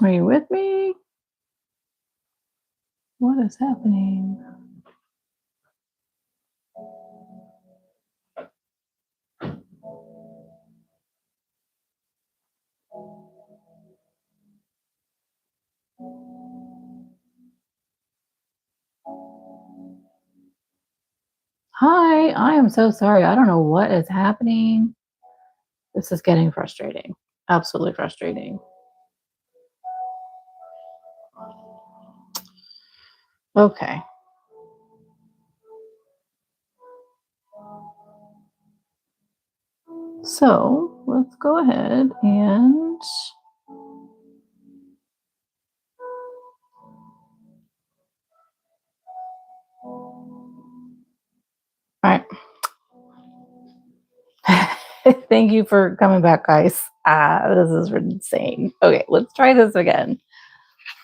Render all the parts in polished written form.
Are you with me? What is happening? Hi, I am so sorry. I don't know what is happening. This is getting frustrating. Absolutely frustrating. Okay. So let's go ahead and all right. Thank you for coming back, guys. This is insane. Okay, let's try this again.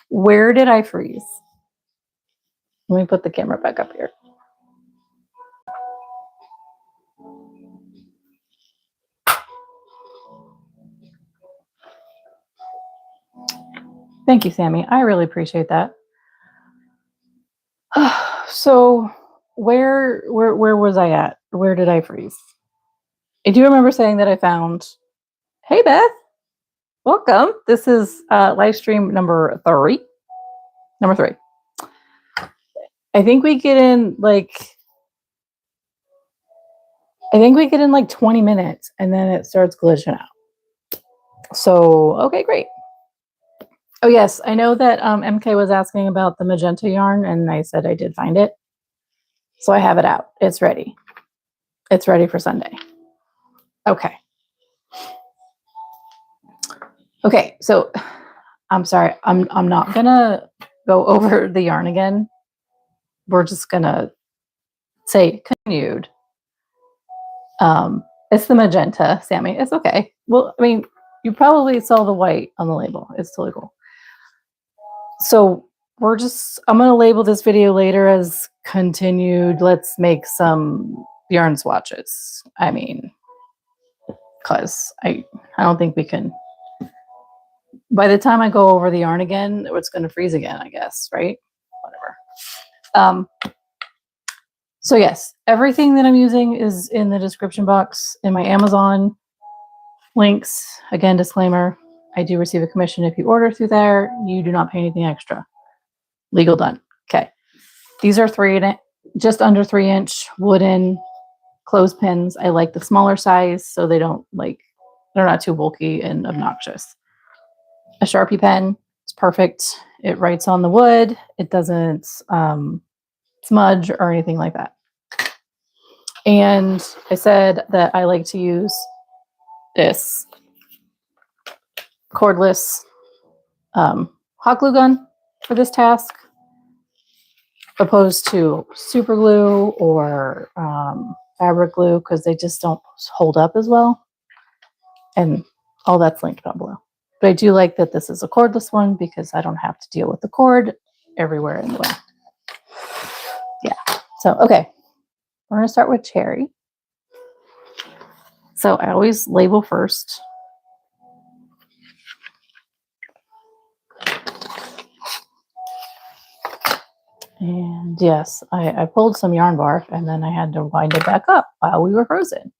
Where did I freeze? Let me put the camera back up here. Thank you, Sammy. I really appreciate that. So where was I at? Where did I freeze? I do remember saying that I found, hey Beth, welcome. This is live stream number 3. Number 3. I think we get in like 20 minutes and then it starts glitching out. So, okay, great. Oh yes, I know that MK was asking about the magenta yarn and I said I did find it. So I have it out. It's ready. It's ready for Sunday. Okay. Okay, so I'm sorry. I'm not gonna go over the yarn again. We're just gonna say continued. It's the magenta, Sammy. It's okay. Well, I mean, you probably saw the white on the label. It's totally cool. So I'm gonna label this video later as continued. Let's make some yarn swatches. I mean, because I don't think we can. By the time I go over the yarn again, it's going to freeze again, I guess, right? Whatever. So yes, everything that I'm using is in the description box in my Amazon links. Again, disclaimer, I do receive a commission if you order through there. You do not pay anything extra. Legal done. Okay. These are just under 3-inch wooden clothespins. I like the smaller size so they're not too bulky and obnoxious. A Sharpie pen, it's perfect. It writes on the wood. It doesn't smudge or anything like that. And I said that I like to use this cordless hot glue gun for this task, opposed to super glue or fabric glue, because they just don't hold up as well. And all that's linked down below. But I do like that this is a cordless one because I don't have to deal with the cord everywhere in the way. Yeah. So, okay. We're going to start with cherry. So I always label first. And yes, I pulled some yarn bark and then I had to wind it back up while we were frozen.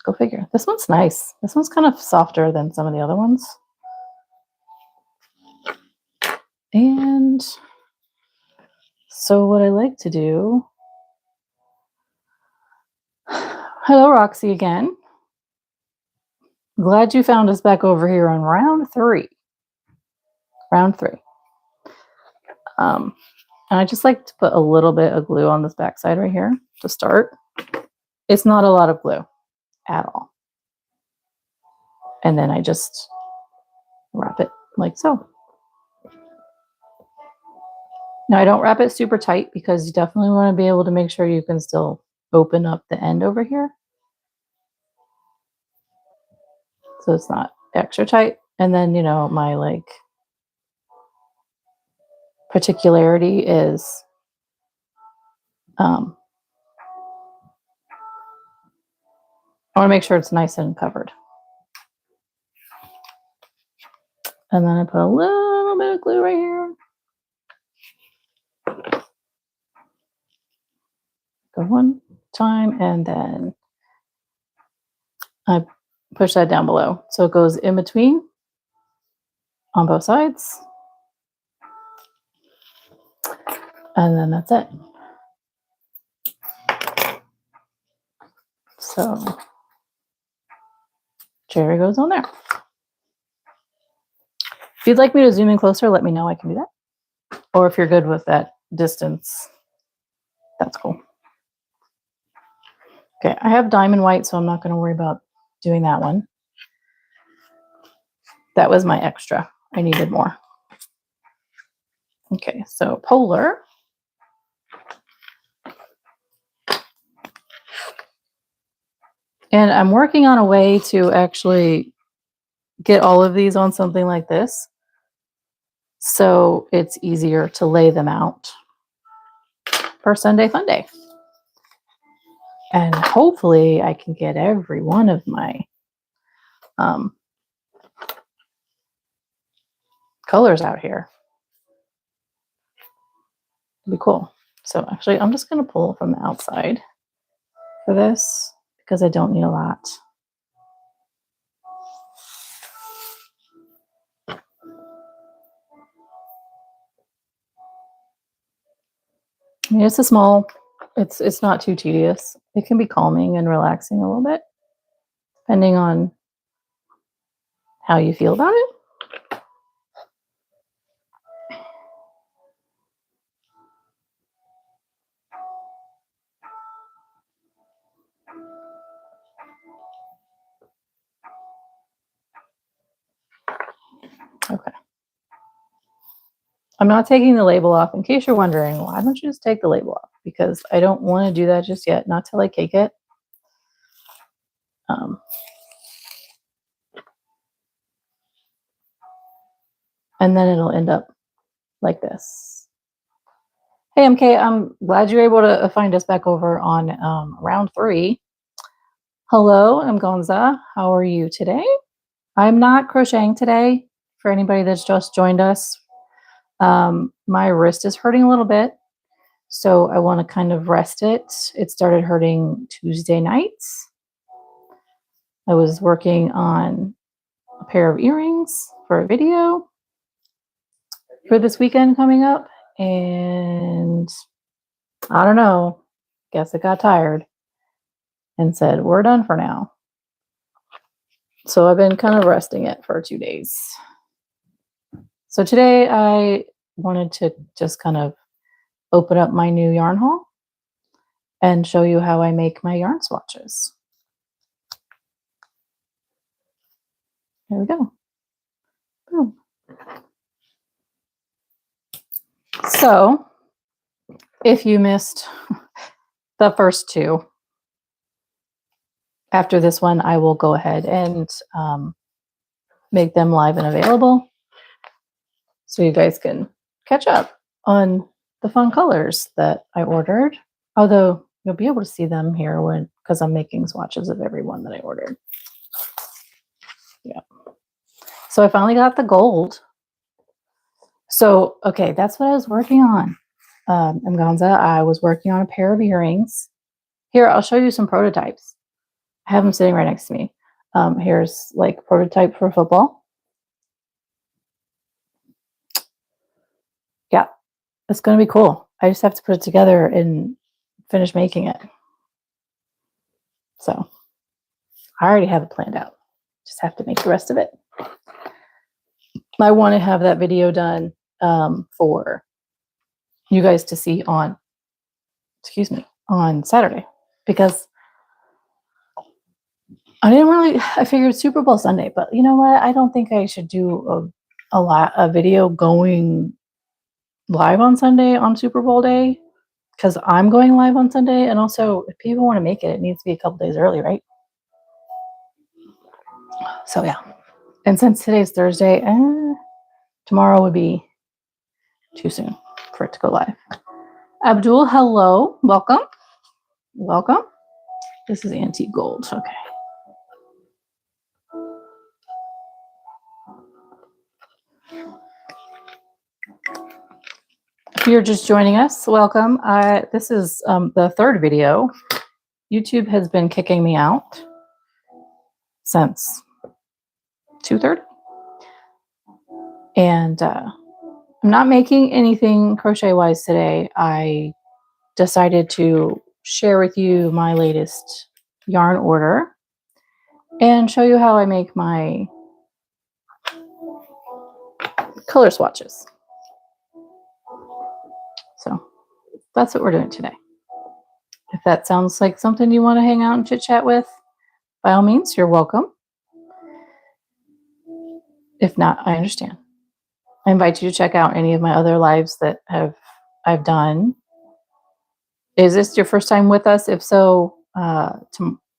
Go figure. This one's nice. This one's kind of softer than some of the other ones. And so what I like to do, hello Roxy again. Glad you found us back over here on round 3. Round 3. And I just like to put a little bit of glue on this backside right here to start. It's not a lot of glue at all. And then I just wrap it like so. Now I don't wrap it super tight because you definitely want to be able to make sure you can still open up the end over here. So it's not extra tight. And then, you know, my particularity is I want to make sure it's nice and covered. And then I put a little bit of glue right here. Go one time, and then I push that down below. So it goes in between on both sides. And then that's it. So cherry goes on there. If you'd like me to zoom in closer, let me know. I can do that. Or if you're good with that distance, that's cool. Okay, I have diamond white, so I'm not going to worry about doing that one. That was my extra. I needed more. Okay, so polar. And I'm working on a way to actually get all of these on something like this, so it's easier to lay them out for Sunday Fun Day. And hopefully I can get every one of my colors out here. It'd be cool. So actually, I'm just going to pull from the outside for this because I don't need a lot. I mean, it's a small, it's not too tedious. It can be calming and relaxing a little bit, depending on how you feel about it. Okay. I'm not taking the label off. In case you're wondering, why don't you just take the label off? Because I don't want to do that just yet, not till I cake it. And then it'll end up like this. Hey, MK, I'm glad you're able to find us back over on round 3. Hello, I'm Gonza. How are you today? I'm not crocheting today for anybody that's just joined us. My wrist is hurting a little bit, so I want to kind of rest it. It started hurting Tuesday nights. I was working on a pair of earrings for a video for this weekend coming up, and I don't know, guess it got tired and said, we're done for now. So I've been kind of resting it for 2 days. So today I wanted to just kind of open up my new yarn haul and show you how I make my yarn swatches. There we go. Boom. So if you missed the first 2, after this one, I will go ahead and make them live and available so you guys can catch up on the fun colors that I ordered. Although you'll be able to see them here because I'm making swatches of every one that I ordered. Yeah. So I finally got the gold. So, okay, that's what I was working on. Mganza, I was working on a pair of earrings. Here, I'll show you some prototypes. I have them sitting right next to me. Here's like prototype for football. Yeah, it's going to be cool. I just have to put it together and finish making it. So I already have it planned out. Just have to make the rest of it. I want to have that video done for you guys to see on, on Saturday, because I figured Super Bowl Sunday, but you know what? I don't think I should do a video going live on Sunday on Super Bowl day, because I'm going live on Sunday. And also, if people want to make it, it needs to be a couple days early, right? So yeah. And since today's Thursday, tomorrow would be too soon for it to go live. Abdul, hello. Welcome. Welcome. This is antique gold. Okay. If you're just joining us, welcome. This is the third video. YouTube has been kicking me out since 2:30. And I'm not making anything crochet-wise today. I decided to share with you my latest yarn order and show you how I make my color swatches. So that's what we're doing today. If that sounds like something you want to hang out and chit chat with, by all means, you're welcome. If not, I understand. I invite you to check out any of my other lives that I've done. Is this your first time with us? If so,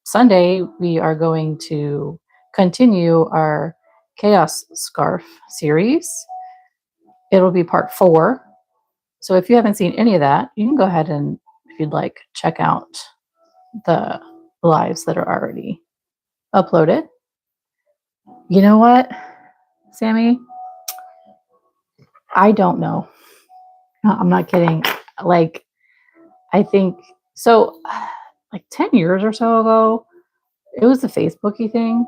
Sunday we are going to continue our Chaos Scarf series. It'll be part 4. So if you haven't seen any of that, you can go ahead and, if you'd like, check out the lives that are already uploaded. You know what, Sammy? I don't know. No, I'm not kidding. Like, I think so, like 10 years or so ago, it was a Facebooky thing,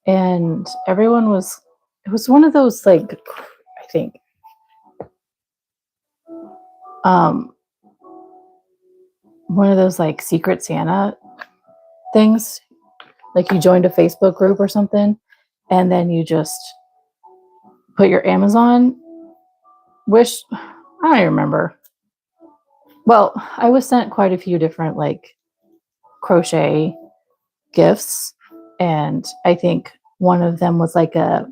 and everyone was, it was one of those, like, I think, one of those like Secret Santa things. Like you joined a Facebook group or something, and then you just put your Amazon wish. I don't even remember. Well, I was sent quite a few different like crochet gifts, and I think one of them was like a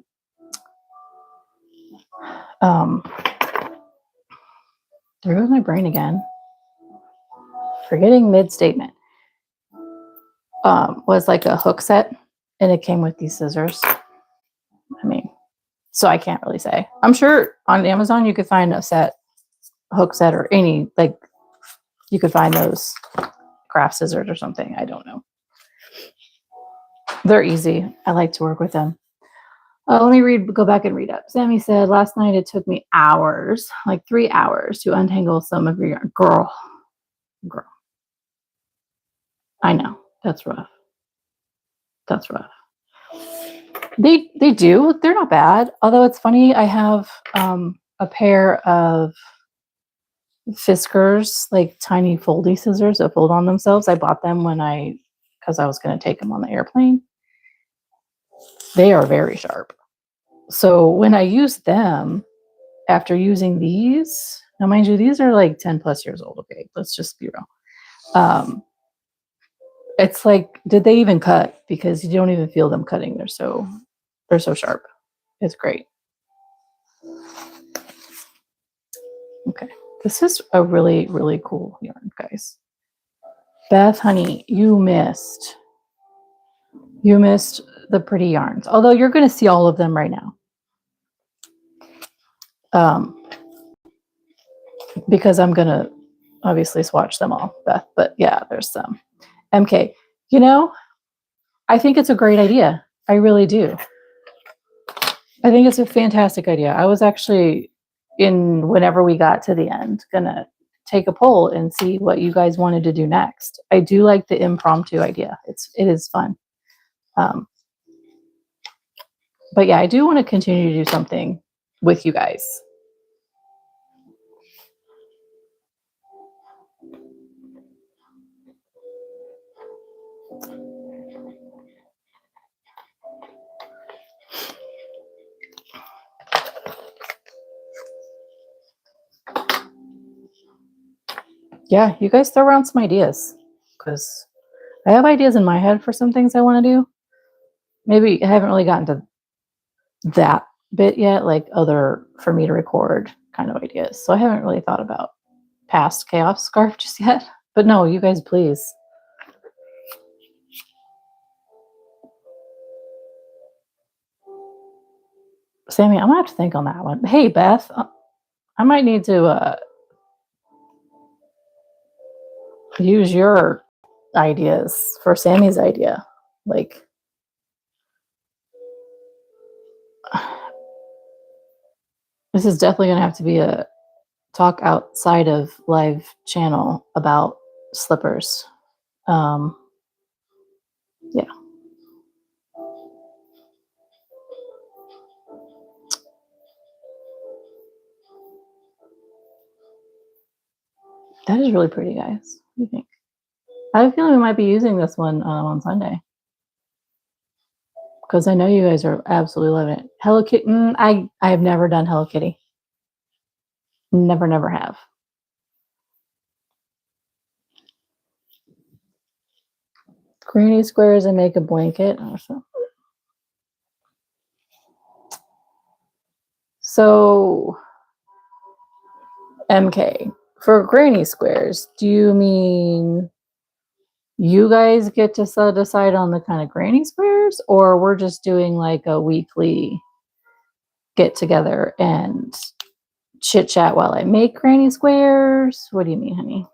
there goes my brain again. Forgetting mid-statement. Was like a hook set, and it came with these scissors. I mean, so I can't really say. I'm sure on Amazon you could find a set, hook set, or any, like, you could find those craft scissors or something. I don't know. They're easy. I like to work with them. Let me go back and read up. Sammy said, last night it took me hours, like 3 hours, to untangle some of your yarn. Girl. I know. That's rough. That's rough. They do. They're not bad. Although it's funny, I have a pair of Fiskars, like tiny foldy scissors that fold on themselves. I bought them because I was going to take them on the airplane. They are very sharp. So when I use them after using these, now mind you, these are like 10 plus years old. Okay, let's just be real. It's like, did they even cut? Because you don't even feel them cutting. They're so sharp. It's great. Okay, this is a really, really cool yarn, guys. Beth, honey, you missed the pretty yarns. Although you're going to see all of them right now. Because I'm going to obviously swatch them all, Beth. But yeah, there's some. MK, you know, I think it's a great idea. I really do. I think it's a fantastic idea. I was actually, whenever we got to the end, going to take a poll and see what you guys wanted to do next. I do like the impromptu idea. It is fun. But yeah, I do want to continue to do something with you guys. Yeah, you guys throw around some ideas, because I have ideas in my head for some things I want to do. Maybe I haven't really gotten to that bit yet, like other for me to record kind of ideas. So I haven't really thought about past Chaos Scarf just yet. But no, you guys, please. Sammy, I'm gonna have to think on that one. Hey, Beth, I might need to use your ideas for Sammy's idea. Like, This is definitely going to have to be a talk outside of live channel about slippers. Yeah. That is really pretty, guys. What do you think? I have a feeling we might be using this one on Sunday. Because I know you guys are absolutely loving it. Hello Kitty. I have never done Hello Kitty. Never have. Granny squares and make a blanket. Awesome. So, MK, for granny squares, do you mean you guys get to decide on the kind of granny squares, or we're just doing like a weekly get together and chit chat while I make granny squares? What do you mean, honey?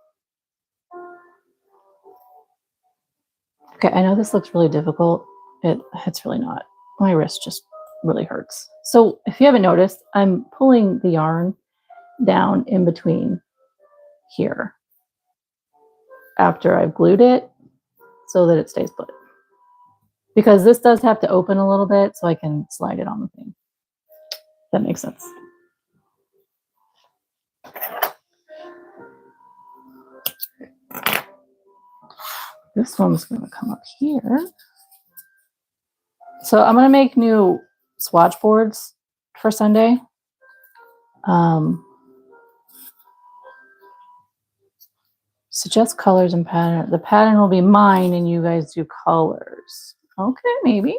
Okay, I know this looks really difficult. It's really not. My wrist just really hurts. So if you haven't noticed, I'm pulling the yarn down in between here after I've glued it so that it stays put. Because this does have to open a little bit so I can slide it on the thing. That makes sense. This one's going to come up here. So I'm going to make new swatch boards for Sunday. Suggest colors and pattern. The pattern will be mine and you guys do colors. Okay, maybe.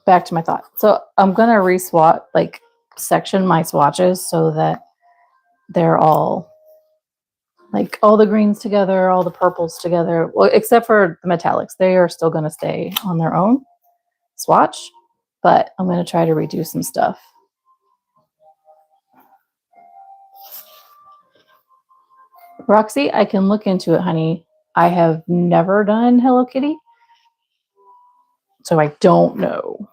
Back to my thought. So I'm going to re-swatch, like section my swatches so that they're all like all the greens together, all the purples together, well, except for the metallics. They are still going to stay on their own swatch, but I'm going to try to redo some stuff. Roxy, I can look into it, honey. I have never done Hello Kitty, so I don't know.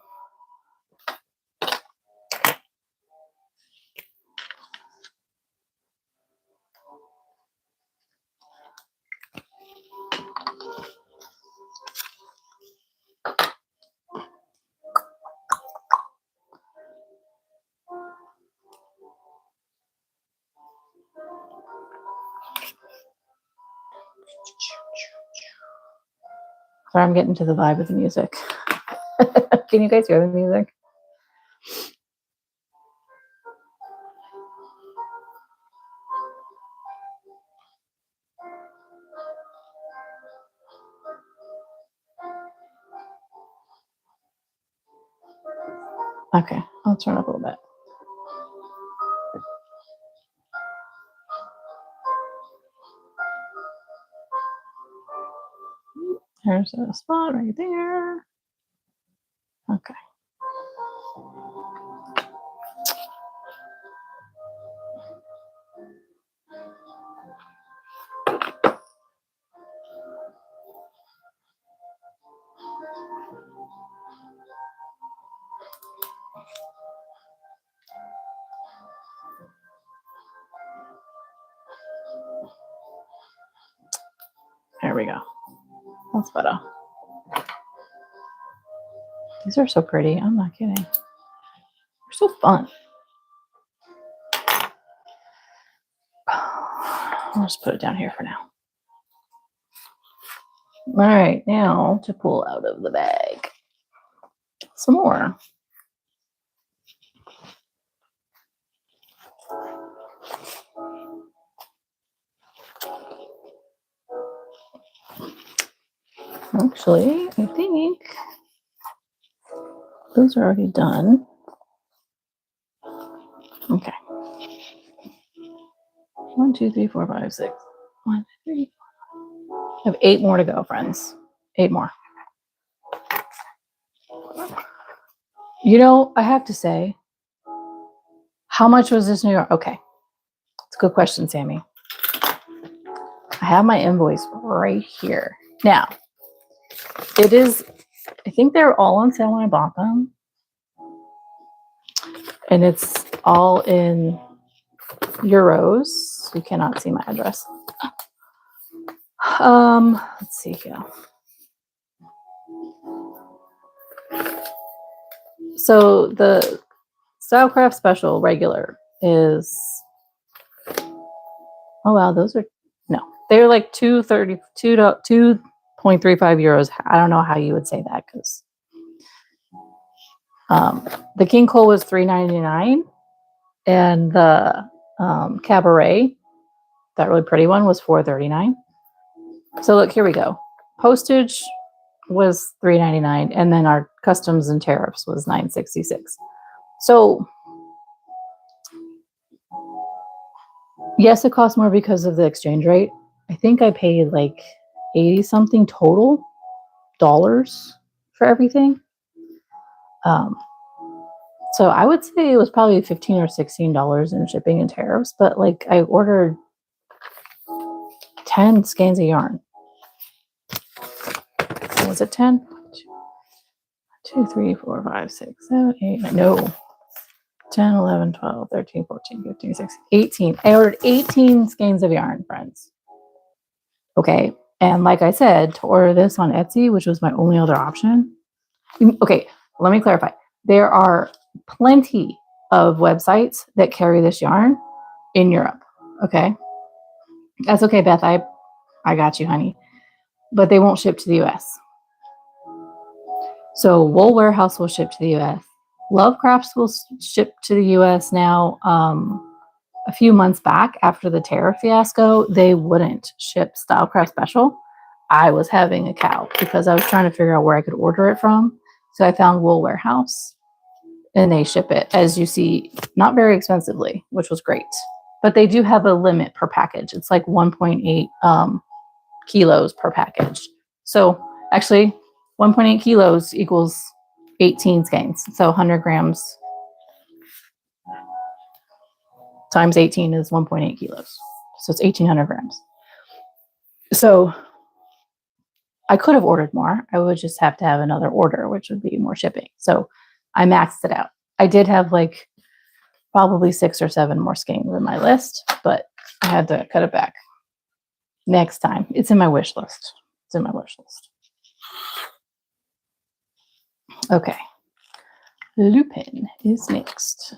Sorry, I'm getting to the vibe of the music. Can you guys hear the music? Okay, I'll turn up a little bit. There's a spot right there. Okay. There we go. That's better. These are so pretty. I'm not kidding. They're so fun. I'll just put it down here for now. All right, now to pull out of the bag some more. Actually, I think those are already done. Okay. 1, 2, 3, 4, 5, 6. 1, 2, 3, 4. I have 8 more to go, friends. 8 more. You know, I have to say, how much was this New York? Okay. It's a good question, Sammy. I have my invoice right here. Now, it is, I think they're all on sale when I bought them. And it's all in euros. You cannot see my address. Let's see here. So the Stylecraft Special regular is, oh wow, those are, no, they're like 2.35 euros. I don't know how you would say that because the King Cole was $3.99 and the Cabaret, that really pretty one, was $4.39. So look, here we go. Postage was $3.99 and then our customs and tariffs was $9.66. So yes, it costs more because of the exchange rate. I think I paid like 80 something total dollars for everything. So I would say it was probably $15 or $16 in shipping and tariffs, but like I ordered 10 skeins of yarn. Was it 10? 2, 3, 4, 5, 6, 7, 8, 9. No. 10, 11, 12, 13, 14, 15, 16, 18. I ordered 18 skeins of yarn, friends. Okay. And like I said, to order this on Etsy, which was my only other option. Okay, let me clarify. There are plenty of websites that carry this yarn in Europe. Okay. That's okay, Beth. I got you, honey. But they won't ship to the US. So Wool Warehouse will ship to the US. Lovecrafts will ship to the US now. A few months back after the tariff fiasco, they wouldn't ship Stylecraft Special. I was having a cow because I was trying to figure out where I could order it from. So I found Wool Warehouse and they ship it, as you see, not very expensively, which was great. But they do have a limit per package. It's like 1.8 kilos per package. So actually 1.8 kilos equals 18 skeins. So 100 grams times 18 is 1.8 kilos. So it's 1,800 grams. So I could have ordered more. I would just have to have another order, which would be more shipping. So I maxed it out. I did have like probably 6 or 7 more skeins in my list, but I had to cut it back. Next time. It's in my wish list. It's in my wish list. Okay. Lupin is next.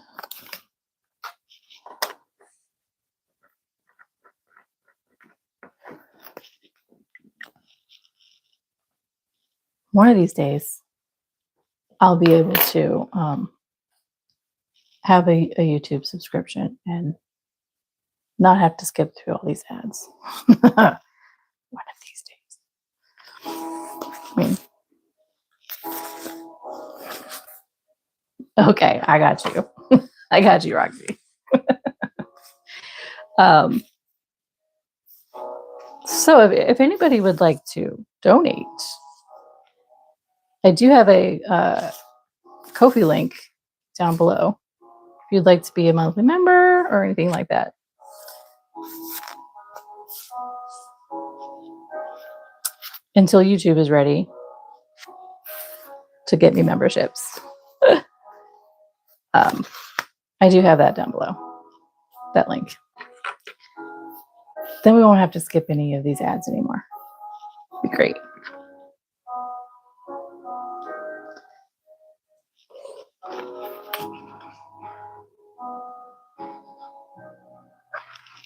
One of these days, I'll be able to have a YouTube subscription and not have to skip through all these ads. One of these days. I mean, okay, I got you. I got you, Roxy. So if anybody would like to donate, I do have a Ko-fi link down below if you'd like to be a monthly member or anything like that. Until YouTube is ready to get me memberships. I do have that down below, that link. Then we won't have to skip any of these ads anymore. Be great.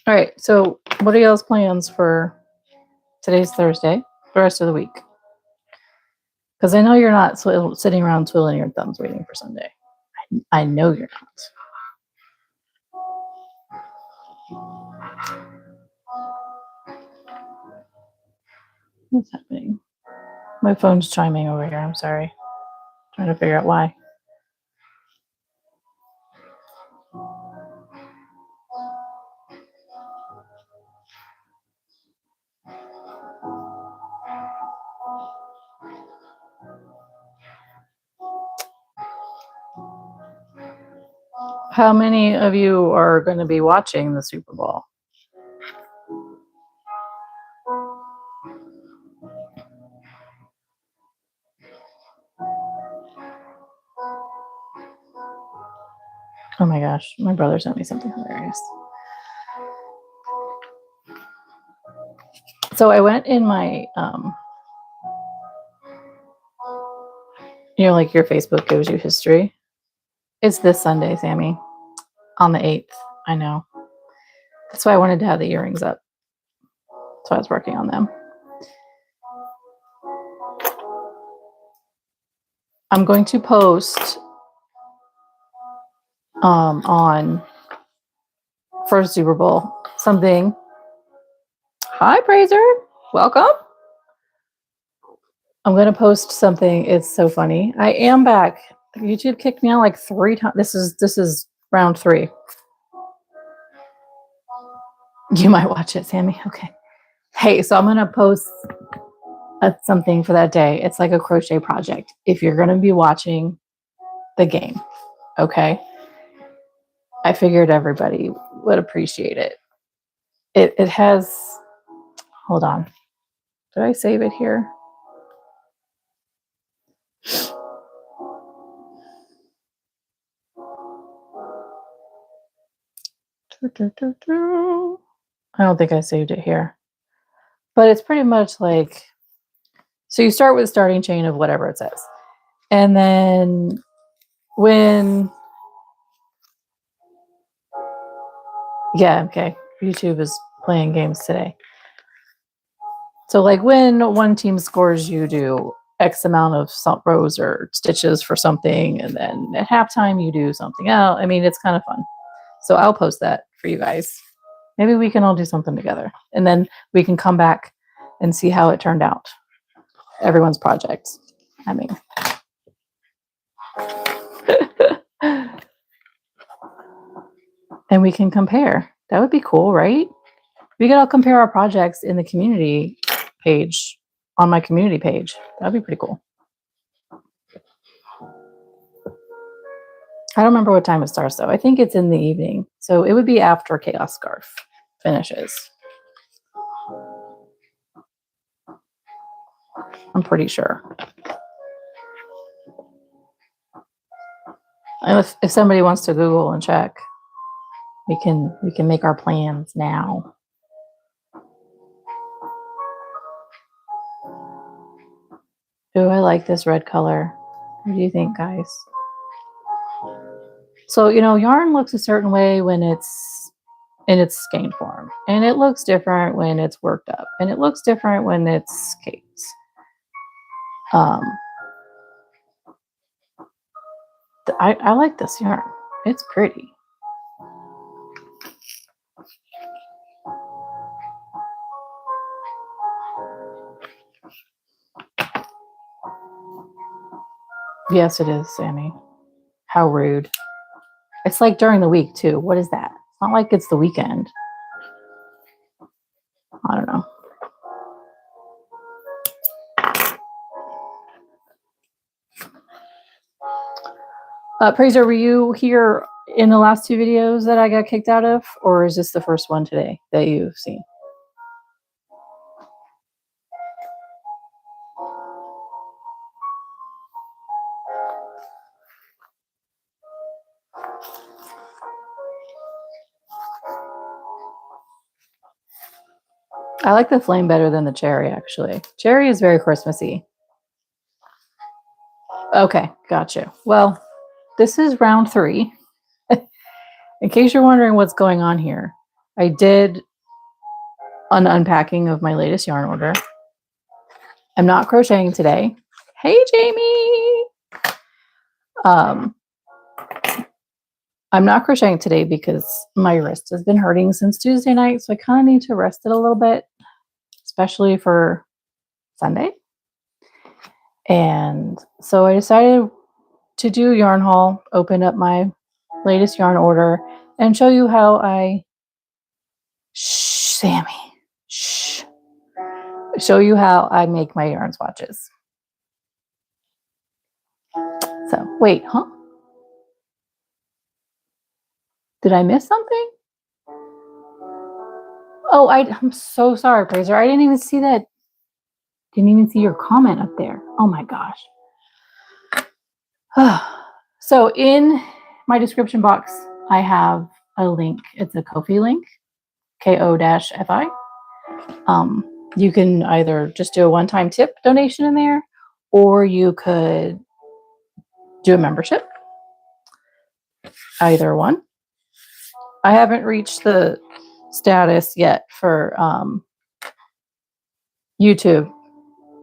All right, so what are y'all's plans for today's Thursday, the rest of the week? Because I know you're not sitting around twiddling your thumbs waiting for Sunday. I know you're not. What's happening? My phone's chiming over here. I'm sorry. Trying to figure out why. How many of you are going to be watching the Super Bowl? Oh my gosh, my brother sent me something hilarious. So I went in my, you know, like your Facebook gives you history. It's this Sunday, Sammy, on the 8th. I know. That's why I wanted to have the earrings up. So I was working on them. I'm going to post on first Super Bowl something. Hi, Praiser. Welcome. I'm going to post something. It's so funny. I am back. YouTube kicked me out like 3 times. This is round 3. You might watch it, Sammy. Okay. Hey, so I'm going to post something for that day. It's like a crochet project. If you're going to be watching the game, okay? I figured everybody would appreciate it. It has, hold on. Did I save it here? I don't think I saved it here. But it's pretty much like, so you start with a starting chain of whatever it says. And then when, yeah, okay, YouTube is playing games today. So like when one team scores, you do X amount of rows or stitches for something. And then at halftime, you do something else. I mean, it's kind of fun. So I'll post that for you guys. Maybe we can all do something together. And then we can come back and see how it turned out. Everyone's projects. I mean. And we can compare. That would be cool, right? We could all compare our projects in the community page, on my community page. That'd be pretty cool. I don't remember what time it starts, though. I think it's in the evening. So it would be after Chaos Scarf finishes. I'm pretty sure. And if somebody wants to Google and check, we can make our plans now. Oh, I like this red color. What do you think, guys? So, you know, yarn looks a certain way when it's in its skein form, and it looks different when it's worked up, and it looks different when it's skeins. I like this yarn. It's pretty. Yes, it is, Sammy. How rude. It's like during the week, too. What is that? It's not like it's the weekend. I don't know. Praiser, were you here in the last 2 videos that I got kicked out of? Or is this the first one today that you've seen? I like the flame better than the cherry, actually. Cherry is very Christmassy. Okay, gotcha. Well, this is round 3. In case you're wondering what's going on here, I did an unpacking of my latest yarn order. I'm not crocheting today. Hey, Jamie! I'm not crocheting today because my wrist has been hurting since Tuesday night, so I kind of need to rest it a little bit, especially for Sunday. And so I decided to do a yarn haul, open up my latest yarn order, and show you how I show you how I make my yarn swatches. So wait, huh? Did I miss something? Oh, I'm so sorry, Praiser. I didn't even see that. Didn't even see your comment up there. Oh my gosh. So in my description box, I have a link. It's a Ko-fi link, ko-fi. You can either just do a one-time tip donation in there, or you could do a membership. Either one. I haven't reached the status yet for YouTube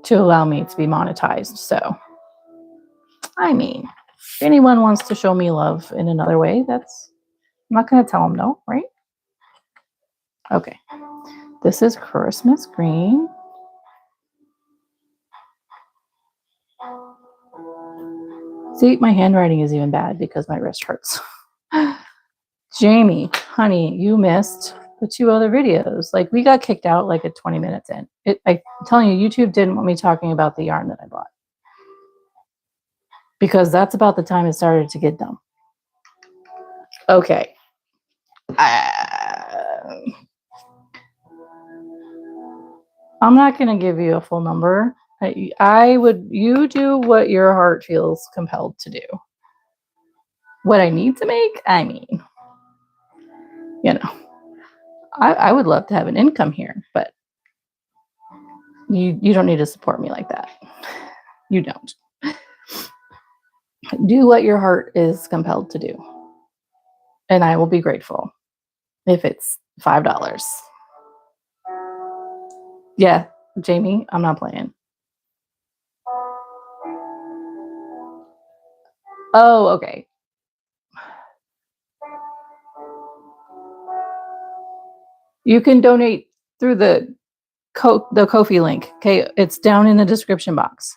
to allow me to be monetized. So, I mean, if anyone wants to show me love in another way, I'm not going to tell them no, right? Okay. This is Christmas green. See, my handwriting is even bad because my wrist hurts. Jamie, honey, you missed the 2 other videos. Like, we got kicked out like at 20 minutes in. I'm telling you, YouTube didn't want me talking about the yarn that I bought. Because that's about the time it started to get dumb. Okay. I'm not going to give you a full number. You do what your heart feels compelled to do. What I need to make, I mean, you know, I would love to have an income here, but you don't need to support me like that. You don't. Do what your heart is compelled to do. And I will be grateful if it's $5. Yeah, Jamie, I'm not playing. Oh, okay. You can donate through the Ko-fi link. Okay, it's down in the description box.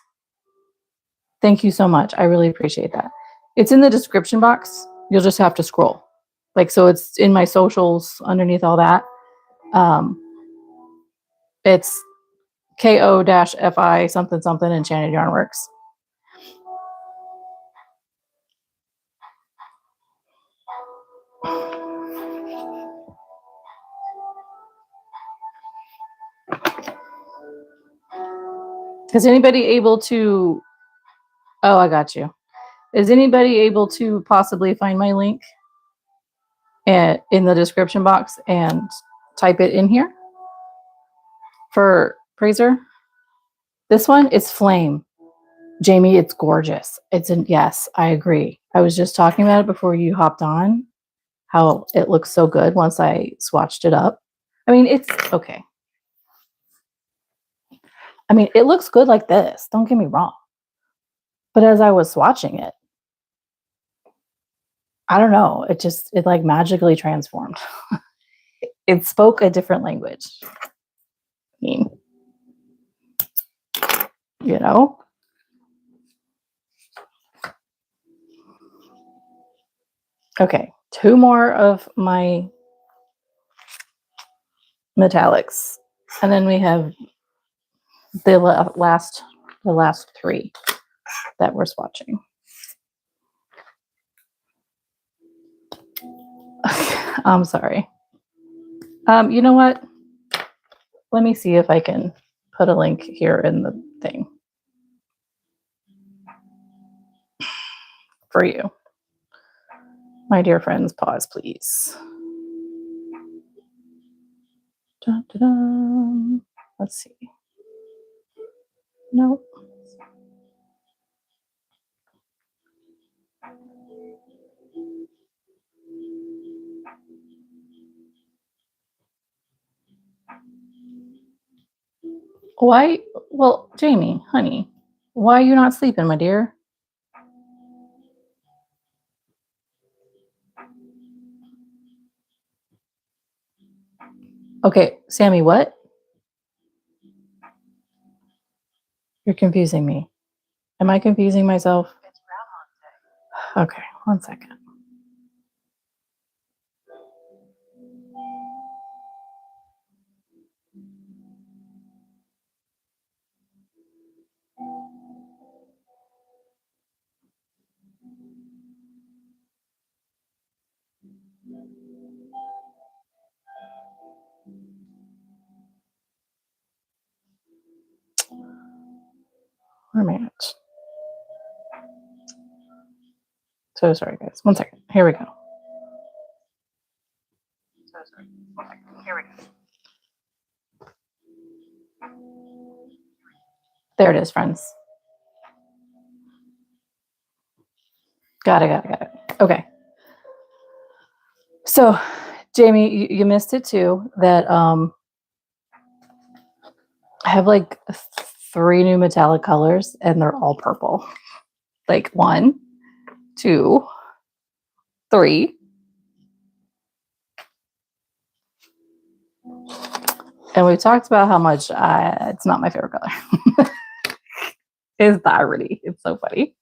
Thank you so much. I really appreciate that. It's in the description box. You'll just have to scroll. Like, so it's in my socials underneath all that. It's ko-fi something something Enchanted Yarnworks. Is anybody able to... Oh, I got you. Is anybody able to possibly find my link in the description box and type it in here for Praiser? This one is Flame. Jamie, it's gorgeous. Yes, I agree. I was just talking about it before you hopped on, how it looks so good once I swatched it up. I mean, it's okay. I mean, it looks good like this. Don't get me wrong. But as I was swatching it, I don't know. It like magically transformed. It spoke a different language. I mean, you know? Okay, 2 more of my metallics. And then we have the last 3 that we're swatching. I'm sorry. You know what? Let me see if I can put a link here in the thing for you. My dear friends, pause, please. Dun, dun, dun. Let's see. Nope. Why? Well, Jamie, honey, why are you not sleeping, my dear? Okay, Sammy, what? You're confusing me. Am I confusing myself? Okay, 1 second. Where am I at? So sorry, guys. 1 second. Here we go. So sorry. 1 second. Here we go. There it is, friends. Got it. Okay. So, Jamie, you missed it too. That I have like 3 new metallic colors, and they're all purple. Like 1, 2, 3. And we talked about how much it's not my favorite color. It's the irony. It's so funny.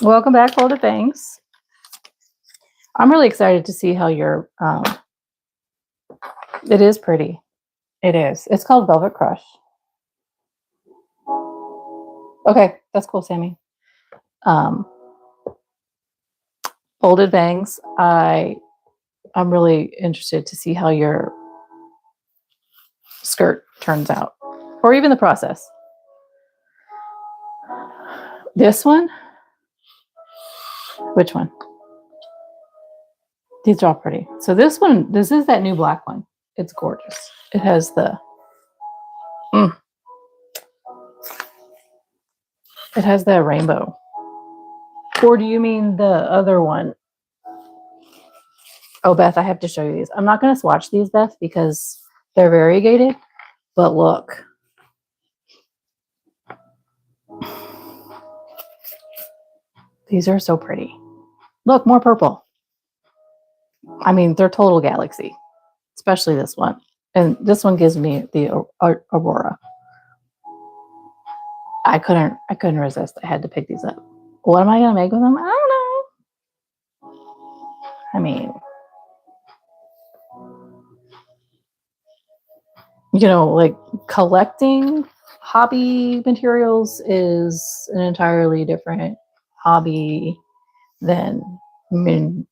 Welcome back, Folded Bangs. I'm really excited to see how your it is pretty. It is. It's called Velvet Crush. Okay, that's cool, Sammy. Folded Bangs. I'm really interested to see how your skirt turns out, or even the process. This one? Which one? These are all pretty. So this one, this is that new black one. It's gorgeous. It has the it has that rainbow. Or do you mean the other one? Oh, Beth, I have to show you these. I'm not going to swatch these, Beth, because they're variegated. But look. These are so pretty. Look, more purple. I mean, they're total galaxy, especially this one. And this one gives me the Aurora. I couldn't resist. I had to pick these up. What am I going to make with them? I don't know. I mean, you know, like collecting hobby materials is an entirely different hobby than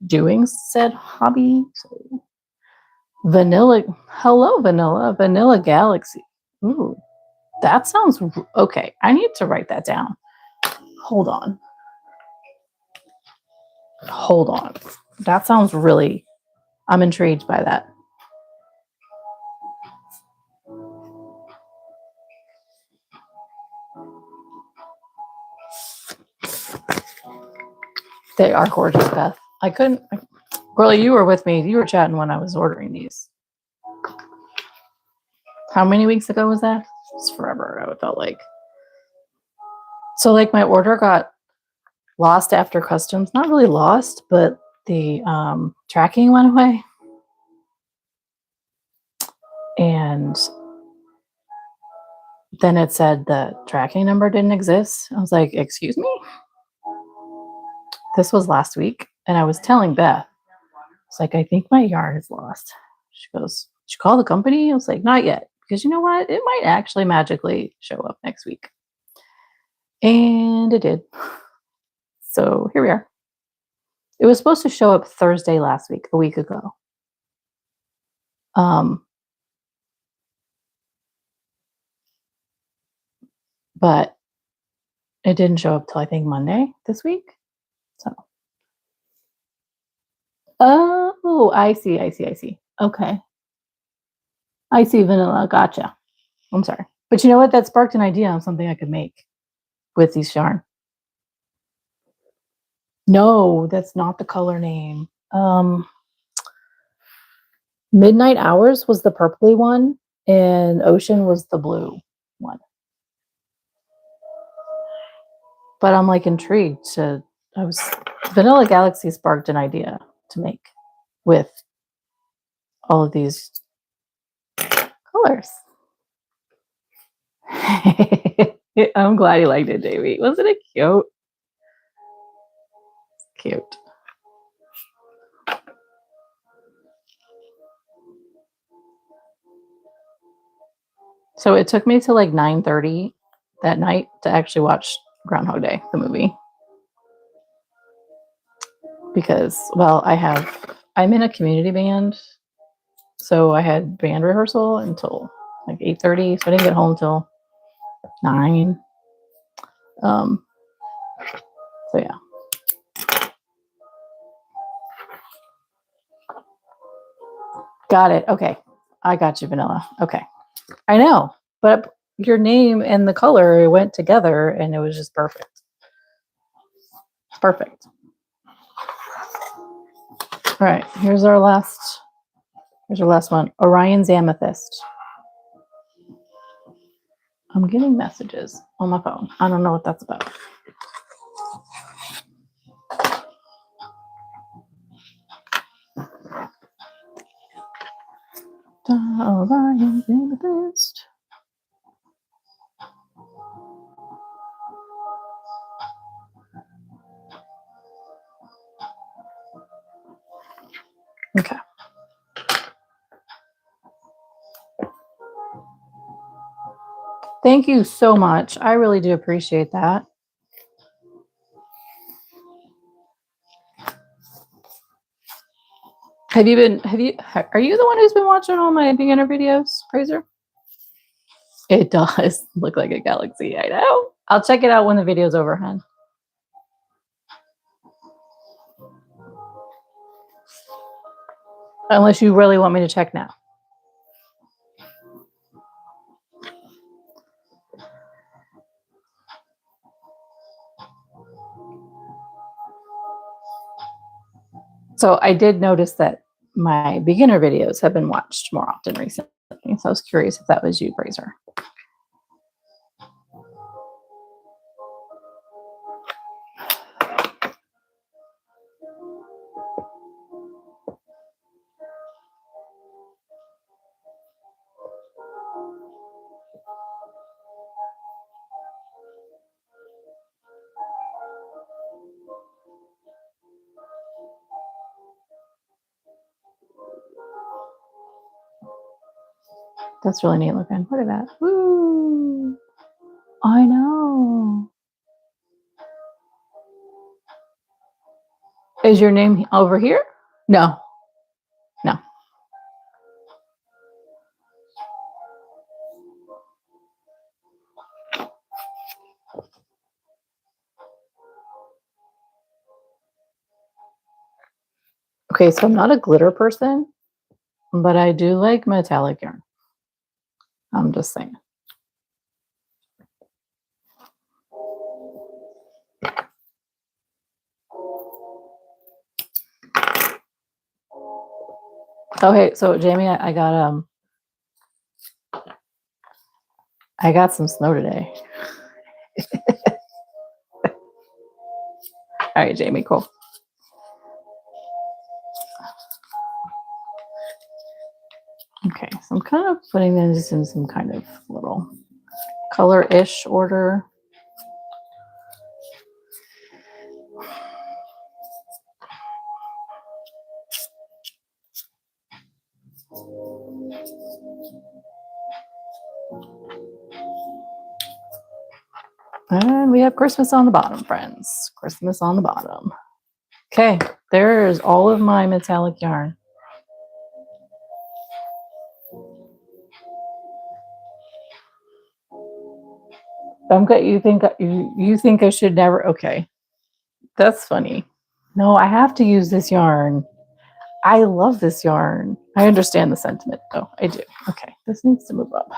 doing said hobby. So, vanilla galaxy. Ooh, that sounds okay. I need to write that down. Hold on. That sounds really, I'm intrigued by that. They are gorgeous, Beth. I couldn't, Girlie, you were with me. You were chatting when I was ordering these. How many weeks ago was that? It's forever ago, it felt like. So like my order got lost after customs. Not really lost, but the tracking went away. And then it said the tracking number didn't exist. I was like, excuse me? This was last week. And I was telling Beth, it's like, I think my yarn is lost. She goes, did you call the company? I was like, not yet. Because you know what? It might actually magically show up next week. And it did. So here we are. It was supposed to show up Thursday last week, a week ago. But it didn't show up till I think Monday this week. So. Oh, I see. Okay. I see, vanilla. Gotcha. I'm sorry. But you know what? That sparked an idea on something I could make with these yarn. No, that's not the color name. Midnight Hours was the purpley one, and Ocean was the blue one. But I'm like intrigued to, Vanilla Galaxy sparked an idea to make with all of these colors. I'm glad you liked it, Jamie. Wasn't it cute? Cute. So it took me to like 9:30 that night to actually watch Groundhog Day, the movie. Because, well, I'm in a community band, so I had band rehearsal until like 8:30, so I didn't get home till 9. So yeah. Got it. Okay. I got you, Vanilla. Okay. I know, but your name and the color went together and it was just perfect. Perfect. All right. Here's our last one. Orion's Amethyst. I'm getting messages on my phone. I don't know what that's about. Orion's Amethyst. Okay. Thank you so much. I really do appreciate that. Are you the one who's been watching all my beginner videos, Fraser? It does look like a galaxy. I know. I'll check it out when the video's over, hon. Unless you really want me to check now. So I did notice that my beginner videos have been watched more often recently. So I was curious if that was you, Fraser. That's really neat looking. Look at that. Woo! I know. Is your name over here? No. No. Okay, so I'm not a glitter person, but I do like metallic yarn. I'm just saying. Okay, so Jamie, I got some snow today. All right, Jamie, cool. Okay, so I'm kind of putting this in some kind of little color-ish order. And we have Christmas on the bottom, friends. Christmas on the bottom. Okay, there's all of my metallic yarn. You think I should never? Okay, that's funny. No, I have to use this yarn. I love this yarn. I understand the sentiment, though. I do. Okay, this needs to move up.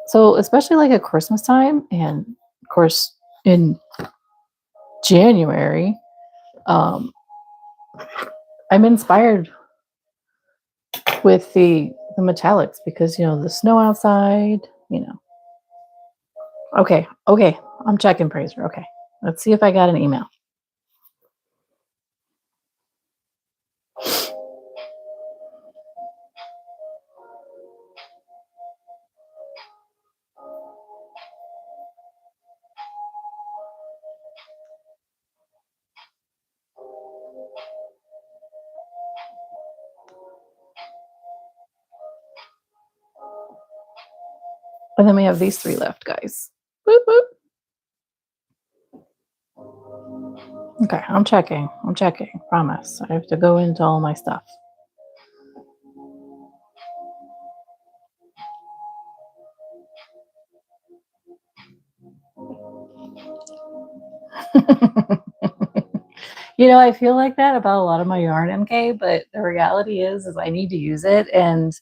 So, especially like at Christmas time, and of course in January, I'm inspired with the metallics because the snow outside. Okay, I'm checking Fraser. Okay, let's see if I got an email. And then we have these 3 left, guys. Boop, boop. Okay, I'm checking. Promise. I have to go into all my stuff. You know, I feel like that about a lot of my yarn, MK, but the reality is I need to use it and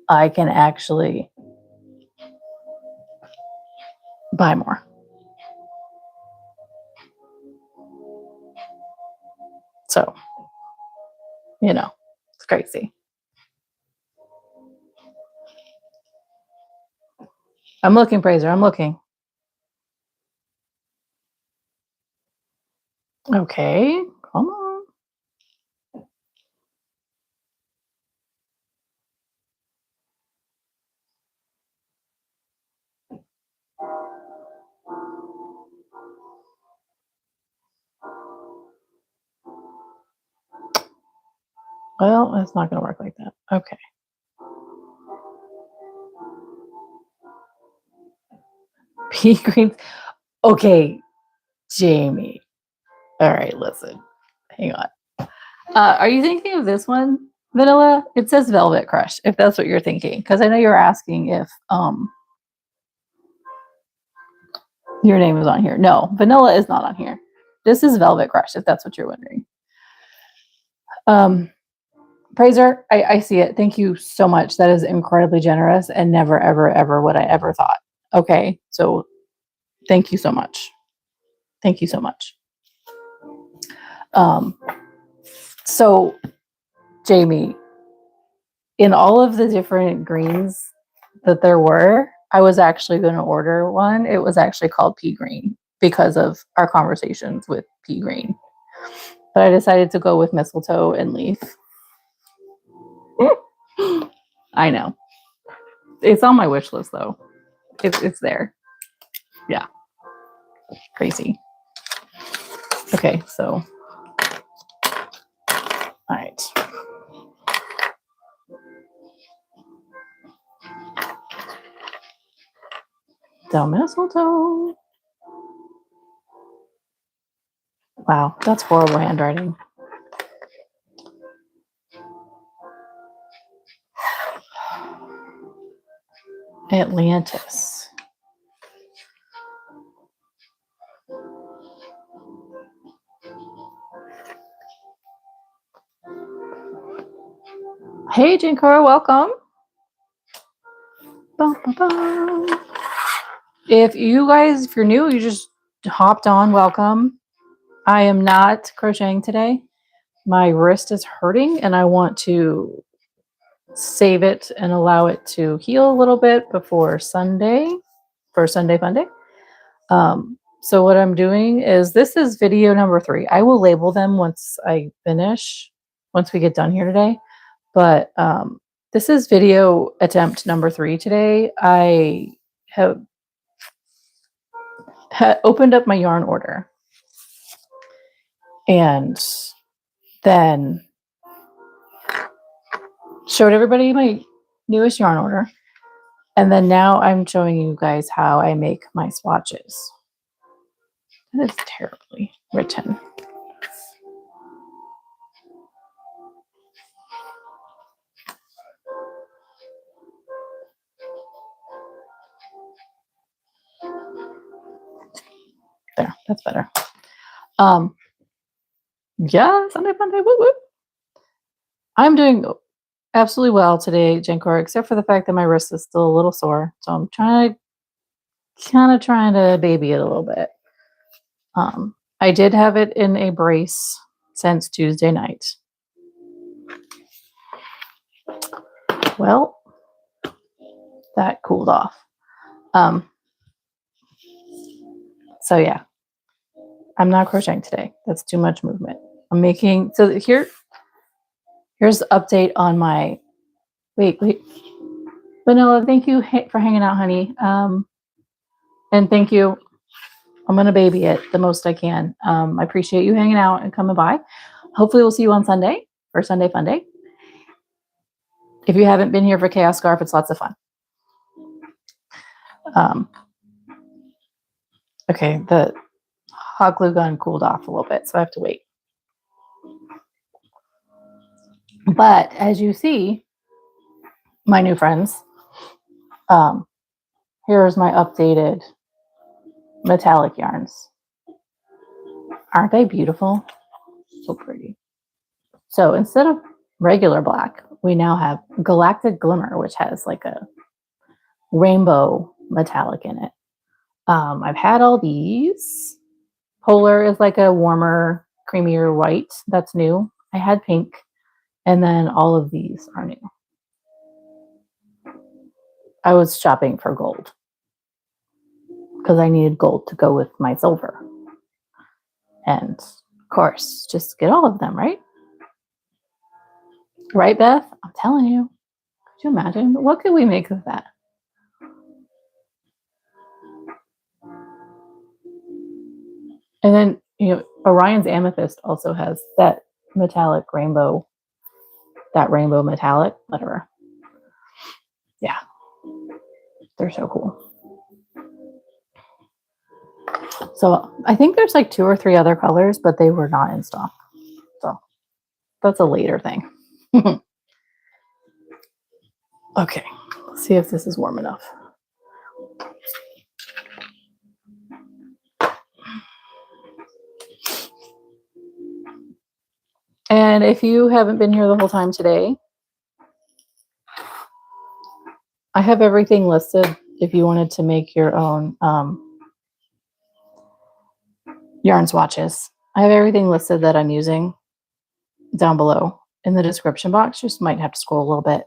I can actually buy more. So, you know, it's crazy. I'm looking, Praiser. I'm looking. Okay, come on. Well, it's not going to work like that. Okay. Pea greens. Okay, Jamie. All right, listen. Hang on. Are you thinking of this one, Vanilla? It says Velvet Crush, if that's what you're thinking. Because I know you're asking if your name is on here. No, Vanilla is not on here. This is Velvet Crush, if that's what you're wondering. Praiser, I see it. Thank you so much. That is incredibly generous and never, ever, ever would I ever thought. Okay, so thank you so much. Thank you so much. So, Jamie, in all of the different greens that there were, I was actually going to order one. It was actually called pea green because of our conversations with pea green. But I decided to go with mistletoe and leaf. I know. It's on my wish list, though. It's there. Yeah. Crazy. Okay, so. All right. The mistletoe. Wow, that's horrible handwriting. Atlantis. Hey, Jinkara, welcome. Bum, bum, bum. If you're new, you just hopped on, welcome. I am not crocheting today. My wrist is hurting and I want to save it and allow it to heal a little bit before Sunday, for Sunday Fun Day. So what I'm doing is, this is video number 3. I will label them once I finish, once we get done here today. But this is video attempt number 3 today. I have opened up my yarn order and then showed everybody my newest yarn order. And then now I'm showing you guys how I make my swatches. That is terribly written. There, that's better. Yeah, Sunday Fun Day. Woo woo. I'm doing absolutely well today, Jenkor, except for the fact that my wrist is still a little sore. So I'm trying to baby it a little bit. I did have it in a brace since Tuesday night. Well, that cooled off. So yeah, I'm not crocheting today. That's too much movement. I'm making, so here's the update on my, wait. Vanilla, thank you for hanging out, honey. And thank you. I'm going to baby it the most I can. I appreciate you hanging out and coming by. Hopefully we'll see you on Sunday for Sunday Fun Day. If you haven't been here for Chaos Scarf, it's lots of fun. Okay, the hot glue gun cooled off a little bit, so I have to wait. But as you see, my new friends, here's my updated metallic yarns. Aren't they beautiful? So pretty. So instead of regular black, we now have Galactic Glimmer, which has like a rainbow metallic in it. I've had all these. Polar is like a warmer, creamier white. That's new. I had pink. And then all of these are new. I was shopping for gold because I needed gold to go with my silver. And of course, just get all of them, right? Right, Beth? I'm telling you. Could you imagine? What could we make of that? And then, you know, Orion's Amethyst also has that metallic rainbow, that rainbow metallic, whatever. Yeah. They're so cool. So I think there's like 2 or 3 other colors, but they were not in stock. So that's a later thing. Okay, let's see if this is warm enough. And if you haven't been here the whole time today, I have everything listed if you wanted to make your own yarn swatches. I have everything listed that I'm using down below in the description box. Just might have to scroll a little bit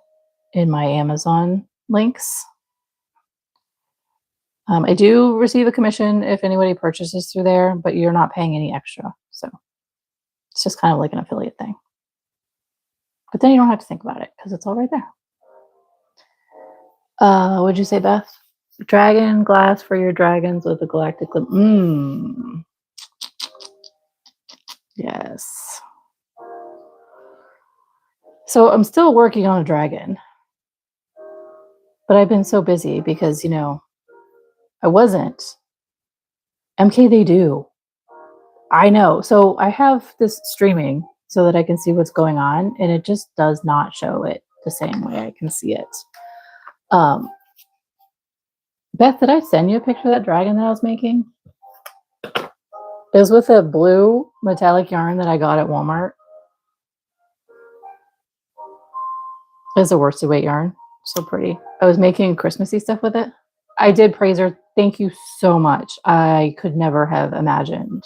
in my Amazon links. I do receive a commission if anybody purchases through there, but you're not paying any extra. So it's just kind of like an affiliate thing. But then you don't have to think about it because it's all right there. What'd you say, Beth? Dragon glass for your dragons with a galactic glim. Yes. So I'm still working on a dragon. But I've been so busy because, you know, I wasn't. MK, they do. I know. So I have this streaming so that I can see what's going on, and it just does not show it the same way I can see it. Beth, did I send you a picture of that dragon that I was making? It was with a blue metallic yarn that I got at Walmart. It's a worsted weight yarn. So pretty. I was making Christmassy stuff with it. I did praise her. Thank you so much. I could never have imagined.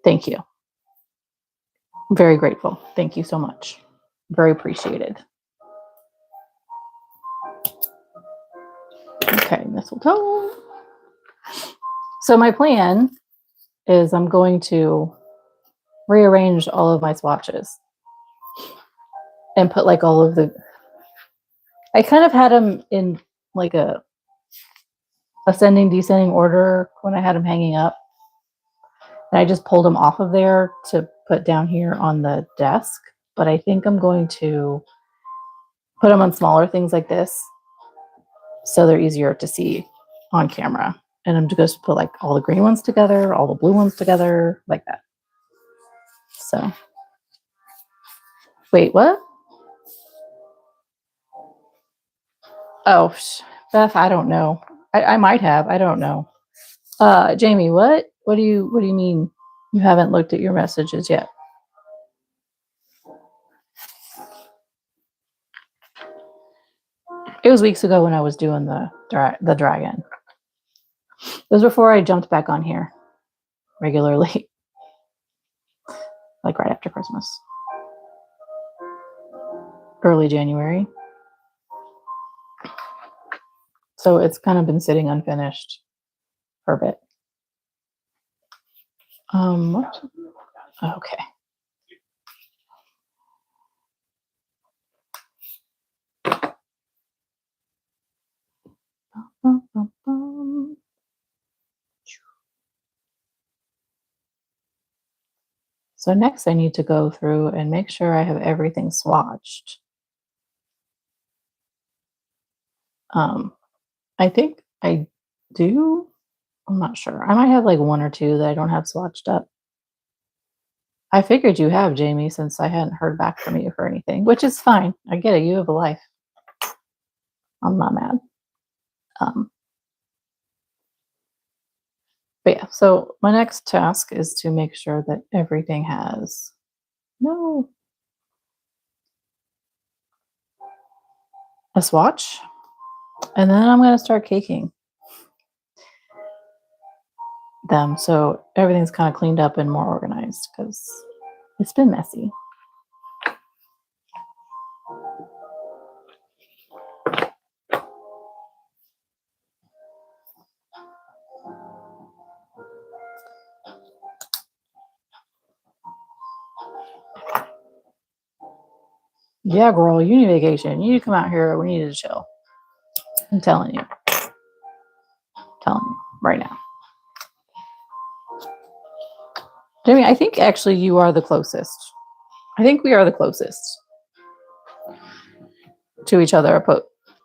Thank you. Very grateful. Thank you so much. Very appreciated. Okay, mistletoe. So my plan is I'm going to rearrange all of my swatches and put like all of the, I kind of had them in like a ascending, descending order when I had them hanging up. And I just pulled them off of there to put down here on the desk. But I think I'm going to put them on smaller things like this so they're easier to see on camera. And I'm just put like all the green ones together, all the blue ones together, like that. So, wait, what? Oh, Beth, I don't know. I might have. I don't know. Jamie, what? What do you mean you haven't looked at your messages yet? It was weeks ago when I was doing the dragon. It was before I jumped back on here regularly, like right after Christmas, early January. So it's kind of been sitting unfinished for a bit. What? Okay. So next I need to go through and make sure I have everything swatched. I think I do. I'm not sure. I might have like one or two that I don't have swatched up. I figured you have, Jamie, since I hadn't heard back from you for anything, which is fine. I get it. You have a life. I'm not mad. But yeah, so my next task is to make sure that everything has a swatch. And then I'm going to start caking them so everything's kind of cleaned up and more organized because it's been messy. Yeah, girl, you need vacation. You need to come out here. We need to chill. I'm telling you. Telling you right now. Jamie, I think actually you are the closest. I think we are the closest to each other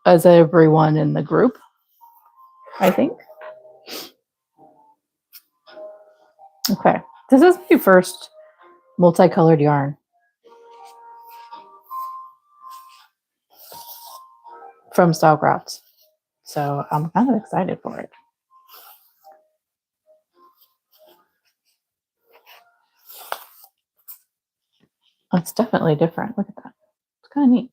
as everyone in the group. I think. Okay. This is my first multicolored yarn from Stylecraft. So I'm kind of excited for it. It's definitely different. Look at that. It's kind of neat.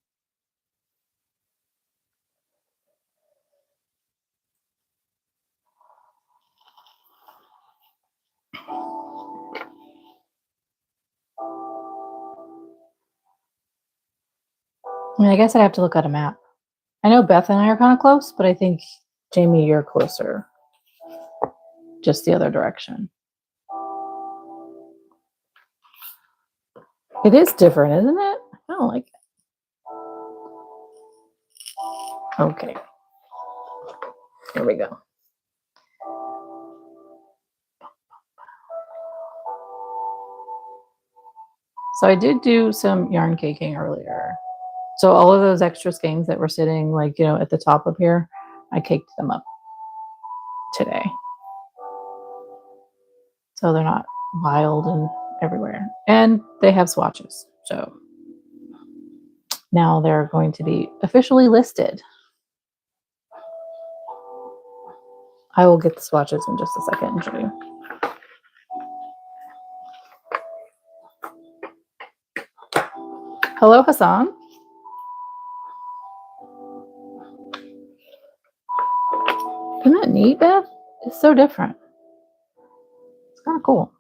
I mean, I guess I have to look at a map. I know Beth and I are kind of close, but I think, Jamie, you're closer. Just the other direction. It is different, isn't it? I don't like it. Okay. Here we go. So I did do some yarn caking earlier. So all of those extra skeins that were sitting like, at the top of here, I caked them up today. So they're not wild and everywhere. And they have swatches. So now they're going to be officially listed. I will get the swatches in just a second and show you. Hello, Hassan. Isn't that neat, Beth? It's so different. It's kind of cool.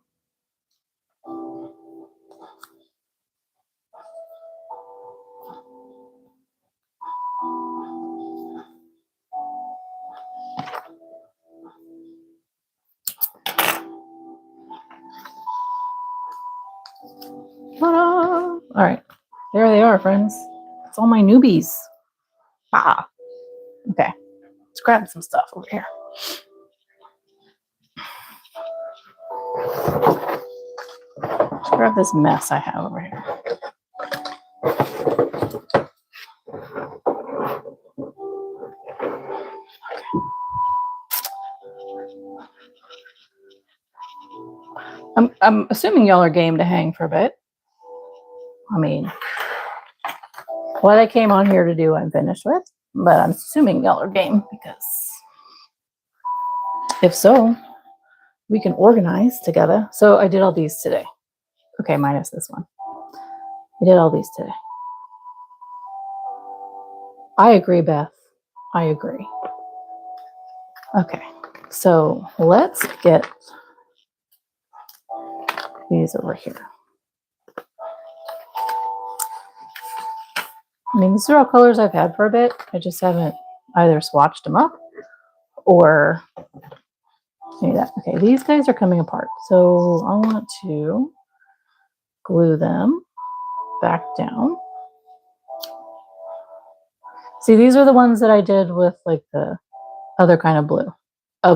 Ta-da! All right, there they are, friends. It's all my newbies. Ah, okay. Let's grab some stuff over here. Let's grab this mess I have over here. I'm assuming y'all are game to hang for a bit. I mean, what I came on here to do, I'm finished with, but I'm assuming y'all are game because if so, we can organize together. So I did all these today. Okay, minus this one. I did all these today. I agree, Beth. I agree. Okay, so let's get these over here. I mean, these are all colors I've had for a bit. I just haven't either swatched them up or any of that. Okay, these guys are coming apart. So I want to glue them back down. See, these are the ones that I did with like the other kind of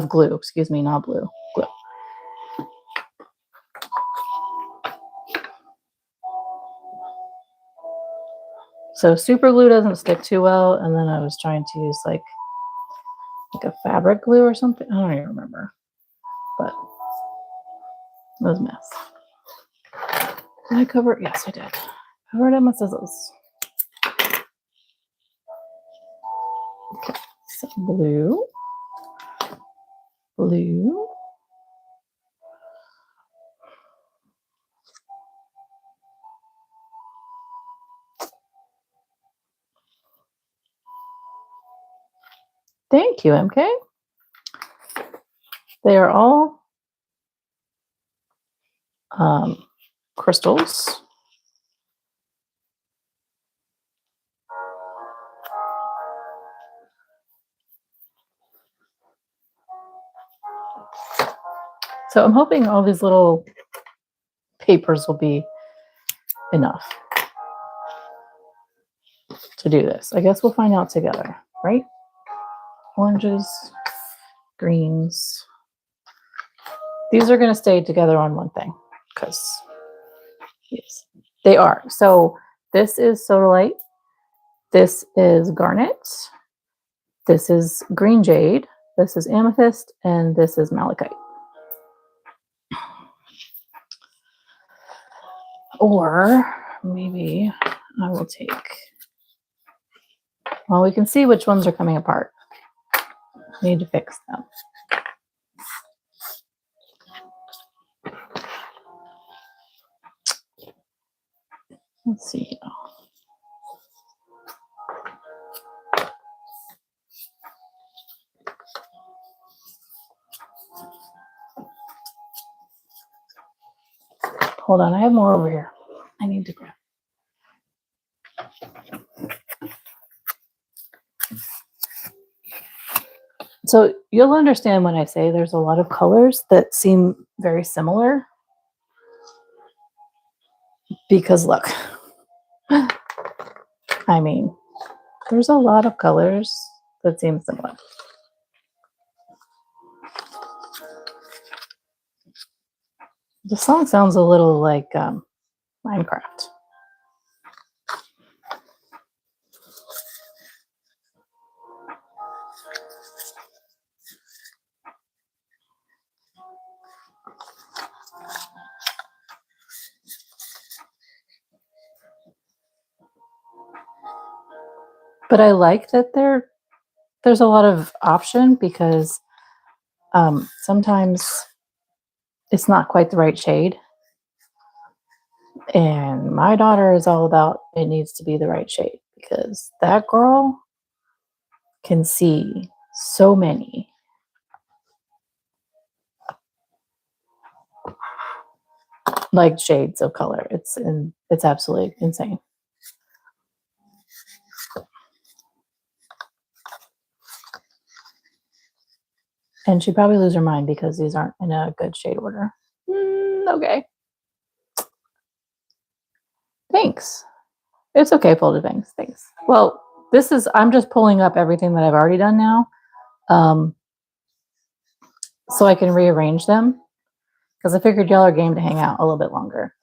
glue, excuse me, not blue, glue. So super glue doesn't stick too well. And then I was trying to use like a fabric glue or something. I don't even remember. was a mess. Did I cover it? Yes, I did. Cover it in my scissors. Okay, so blue. Blue. Thank you, MK. They are all crystals. So I'm hoping all these little papers will be enough to do this. I guess we'll find out together, right? Oranges, greens. These are going to stay together on one thing because yes, they are. So this is sodalite. This is garnet. This is green jade. This is amethyst. And this is malachite. Or maybe I will take, well, we can see which ones are coming apart. I need to fix them. Let's see. Hold on, I have more over here. I need to grab. So you'll understand when I say there's a lot of colors that seem very similar. Because look, I mean, there's a lot of colors that seem similar. The song sounds a little like Minecraft. But I like that there's a lot of option because sometimes it's not quite the right shade. And my daughter is all about it needs to be the right shade because that girl can see so many. Like shades of color. It's absolutely insane. And she'd probably lose her mind because these aren't in a good shade order. Okay. Thanks. It's okay, folded bangs. Thanks. Well, I'm just pulling up everything that I've already done now. So I can rearrange them. Because I figured y'all are game to hang out a little bit longer.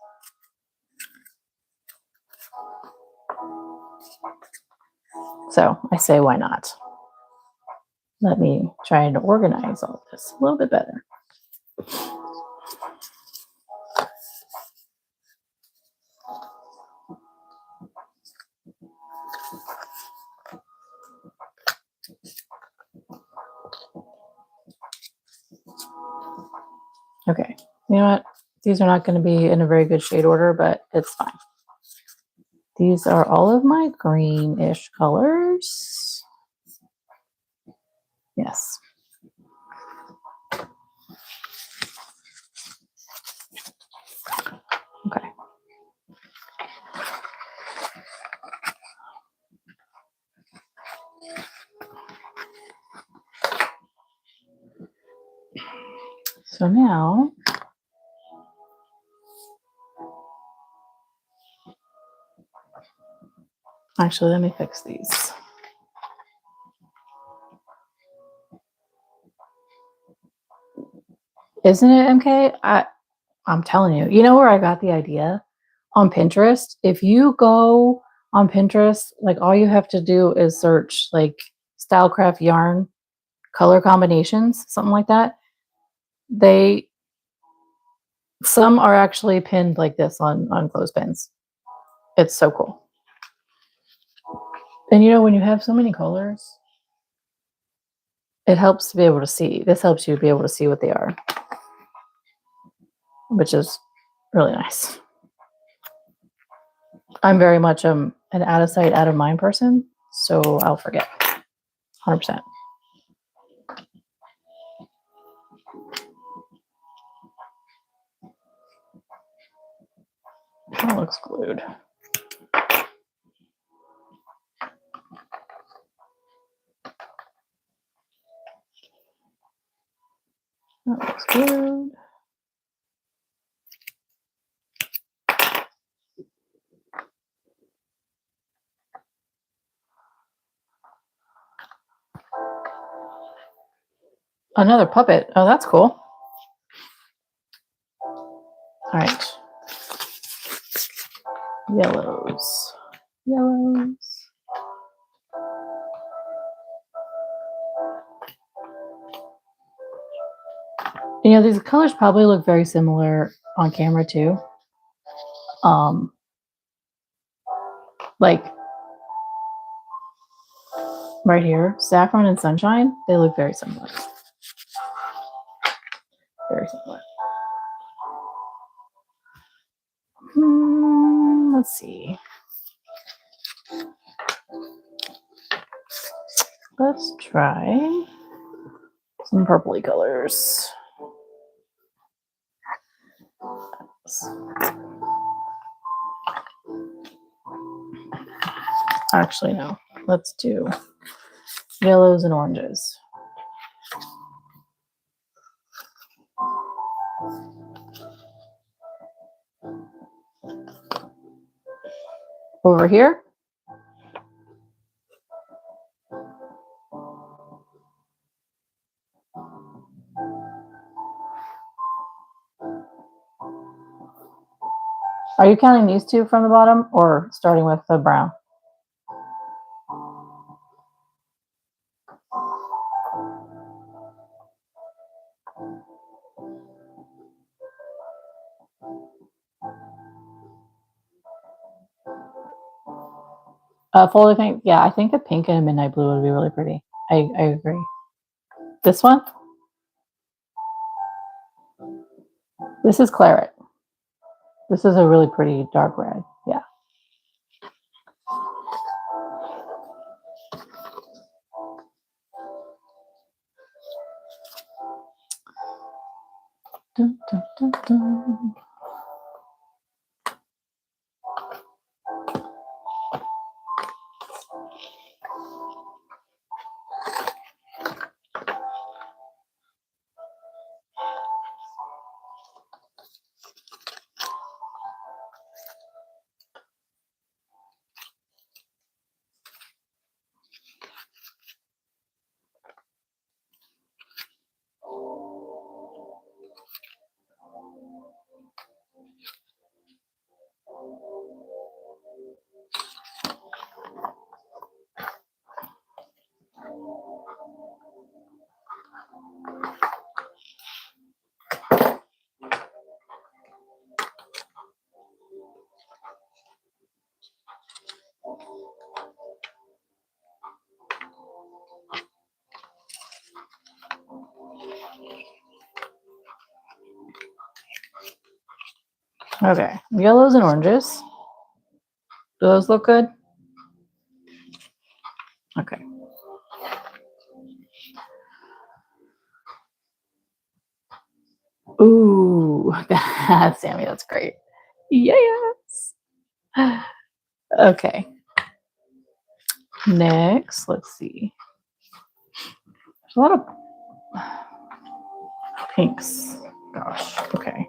So I say, why not? Let me try to organize all this a little bit better. Okay, you know what? These are not going to be in a very good shade order, but it's fine. These are all of my greenish colors. Yes. Okay. So now, actually, let me fix these. Isn't it, MK? I'm telling you. You know where I got the idea? On Pinterest. If you go on Pinterest, like all you have to do is search like Stylecraft yarn color combinations, something like that. They Some are actually pinned like this on clothespins. It's so cool. And you know, when you have so many colors, it helps to be able to see. This helps you be able to see what they are, which is really nice. I'm very much an out of sight, out of mind person, so I'll forget 100%. That looks glued. That looks glued. Another puppet. Oh, that's cool. All right. Yellows. Yellows. You know, these colors probably look very similar on camera too. Like right here, saffron and sunshine, they look very similar. Very similar. Let's see. Let's try some purpley colors. Actually, no. Let's do yellows and oranges. Over here. Are you counting these two from the bottom or starting with the brown? Folded pink. Yeah, I think a pink and a midnight blue would be really pretty. I agree. This one? This is claret. This is a really pretty dark red. Yeah. Dun, dun, dun, dun. Okay, yellows and oranges. Do those look good? Okay. Ooh, Sammy, that's great. Yes. Okay. Next, let's see. There's a lot of pinks. Gosh, okay.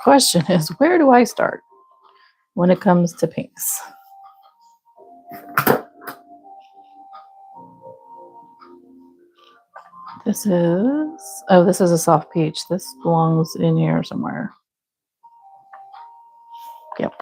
Question is, where do I start when it comes to pinks? This is, oh, this is a soft peach. This belongs in here somewhere. Yep.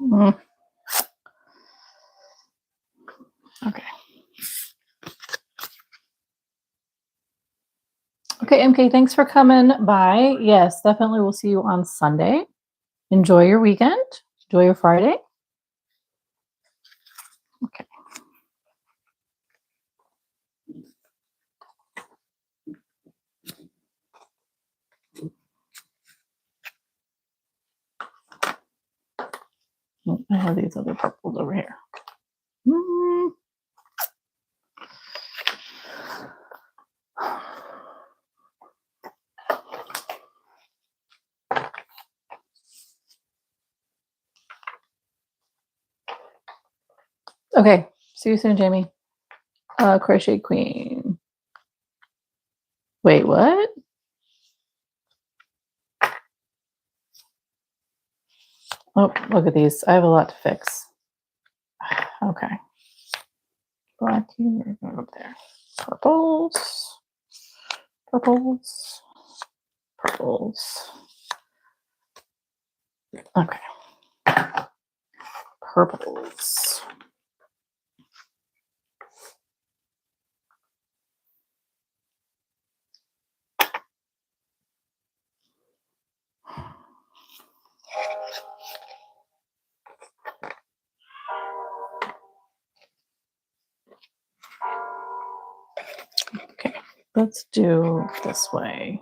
Mm. Okay. Okay, MK, thanks for coming by. Yes, definitely we'll see you on Sunday. Enjoy your weekend. Enjoy your Friday. Okay. I have these other purples over here. Okay, see you soon, Jamie. Crochet Queen. Wait, what? Oh, look at these. I have a lot to fix. Okay. Black here, go up there. Purples. Purples. Purples. Okay. Purples. Okay, let's do this way.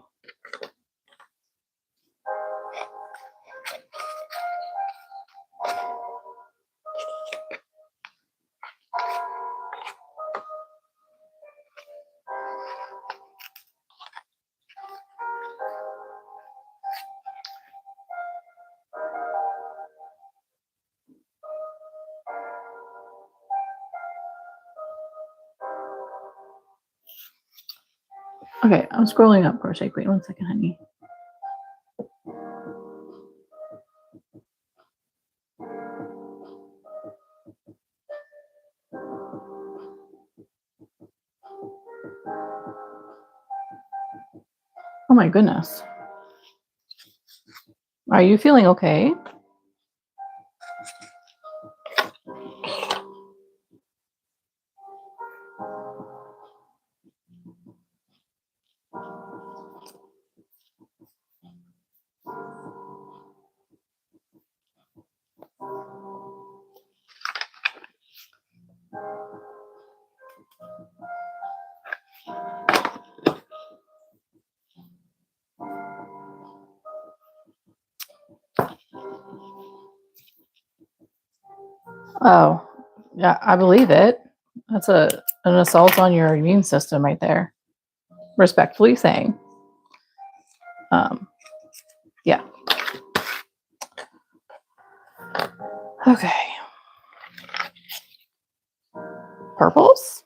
Okay, I'm scrolling up Crochet Queen. 1 second, honey. Oh my goodness. Are you feeling okay? Oh, yeah, I believe it. That's an assault on your immune system right there. Respectfully saying. Yeah. Okay. Purples?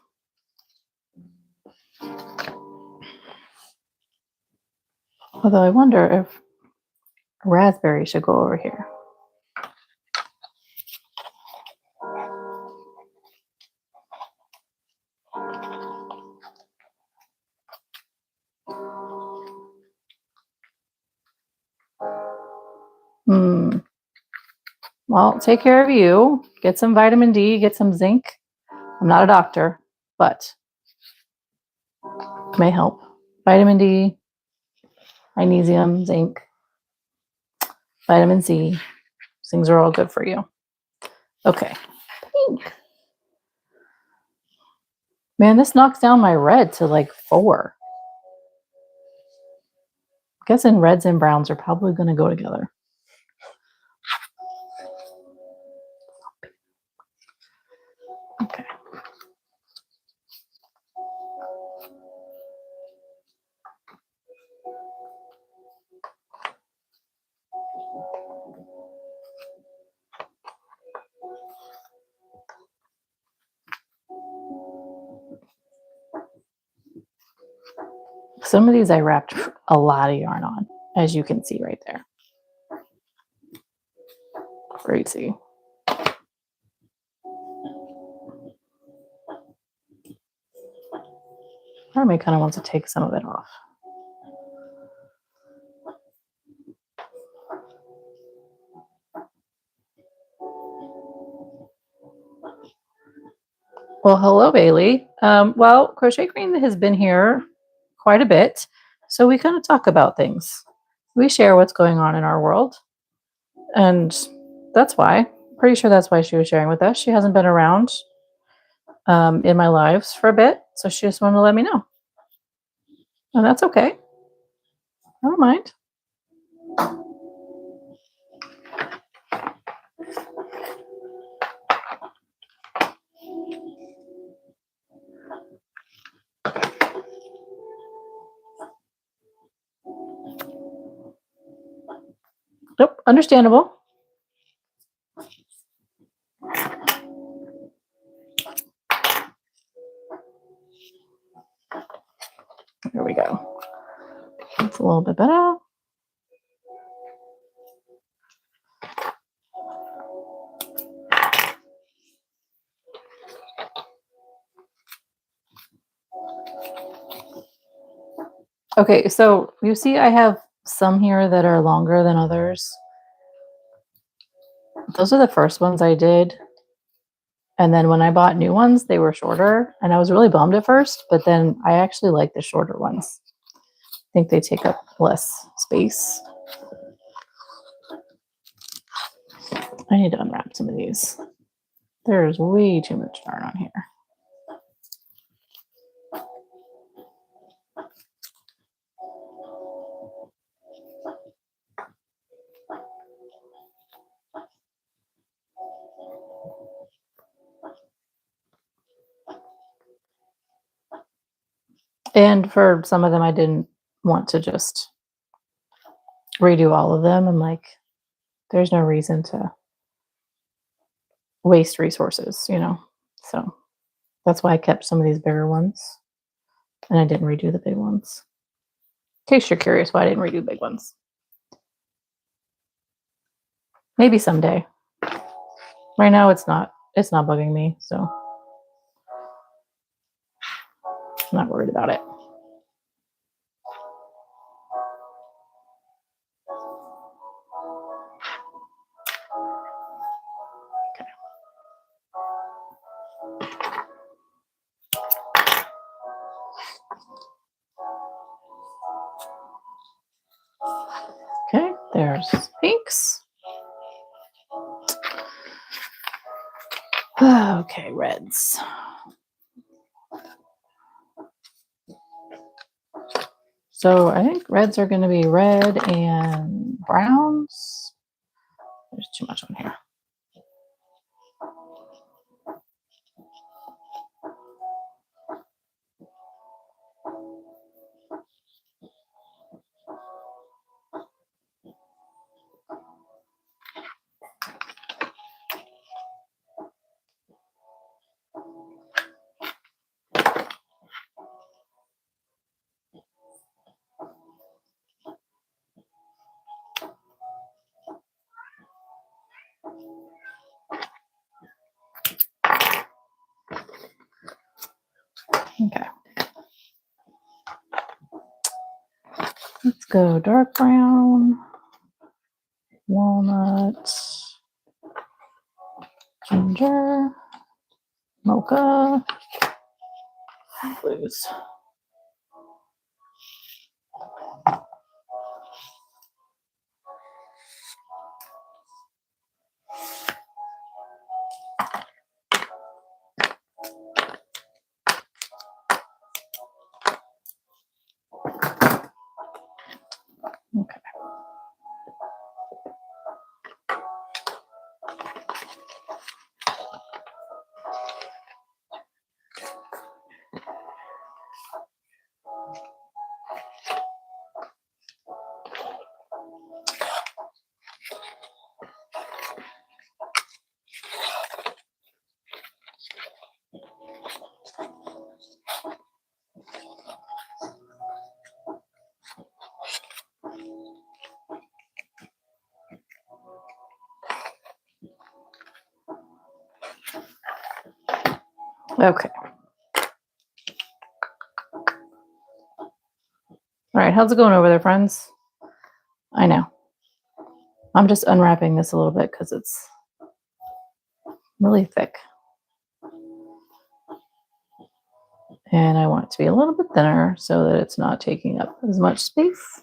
Although I wonder if raspberry should go over here. Well, take care of you. Get some vitamin D, get some zinc. I'm not a doctor, but may help. Vitamin D, magnesium, zinc, vitamin C. These things are all good for you. Okay. Pink. Man, this knocks down my red to like 4. I'm guessing reds and browns are probably going to go together. Okay. Some of these I wrapped a lot of yarn on, as you can see right there. Crazy. Part of me kind of wants to take some of it off. Well, hello, Bailey. Well, Crochet Queen has been here quite a bit, so we kind of talk about things. We share what's going on in our world, and that's why. Pretty sure that's why she was sharing with us. She hasn't been around in my lives for a bit, so she just wanted to let me know, and that's okay. I don't mind. Nope, understandable. There we go. It's a little bit better. Okay, so you see I have some here that are longer than others. Those are the first ones I did. And then when I bought new ones, they were shorter. And I was really bummed at first, but then I actually like the shorter ones. I think they take up less space. I need to unwrap some of these. There's way too much yarn on here. And for some of them, I didn't want to just redo all of them. I'm like, there's no reason to waste resources, you know? So that's why I kept some of these bigger ones and I didn't redo the big ones. In case you're curious why I didn't redo big ones. Maybe someday. Right now it's not bugging me, so I'm not worried about it. Okay, there's pinks. Okay, reds. So I think reds are going to be red and browns. There's too much on here. Okay. Let's go dark brown, walnut, ginger, mocha, blues. Okay. All right, how's it going over there, friends? I know. I'm just unwrapping this a little bit because it's really thick. And I want it to be a little bit thinner so that it's not taking up as much space.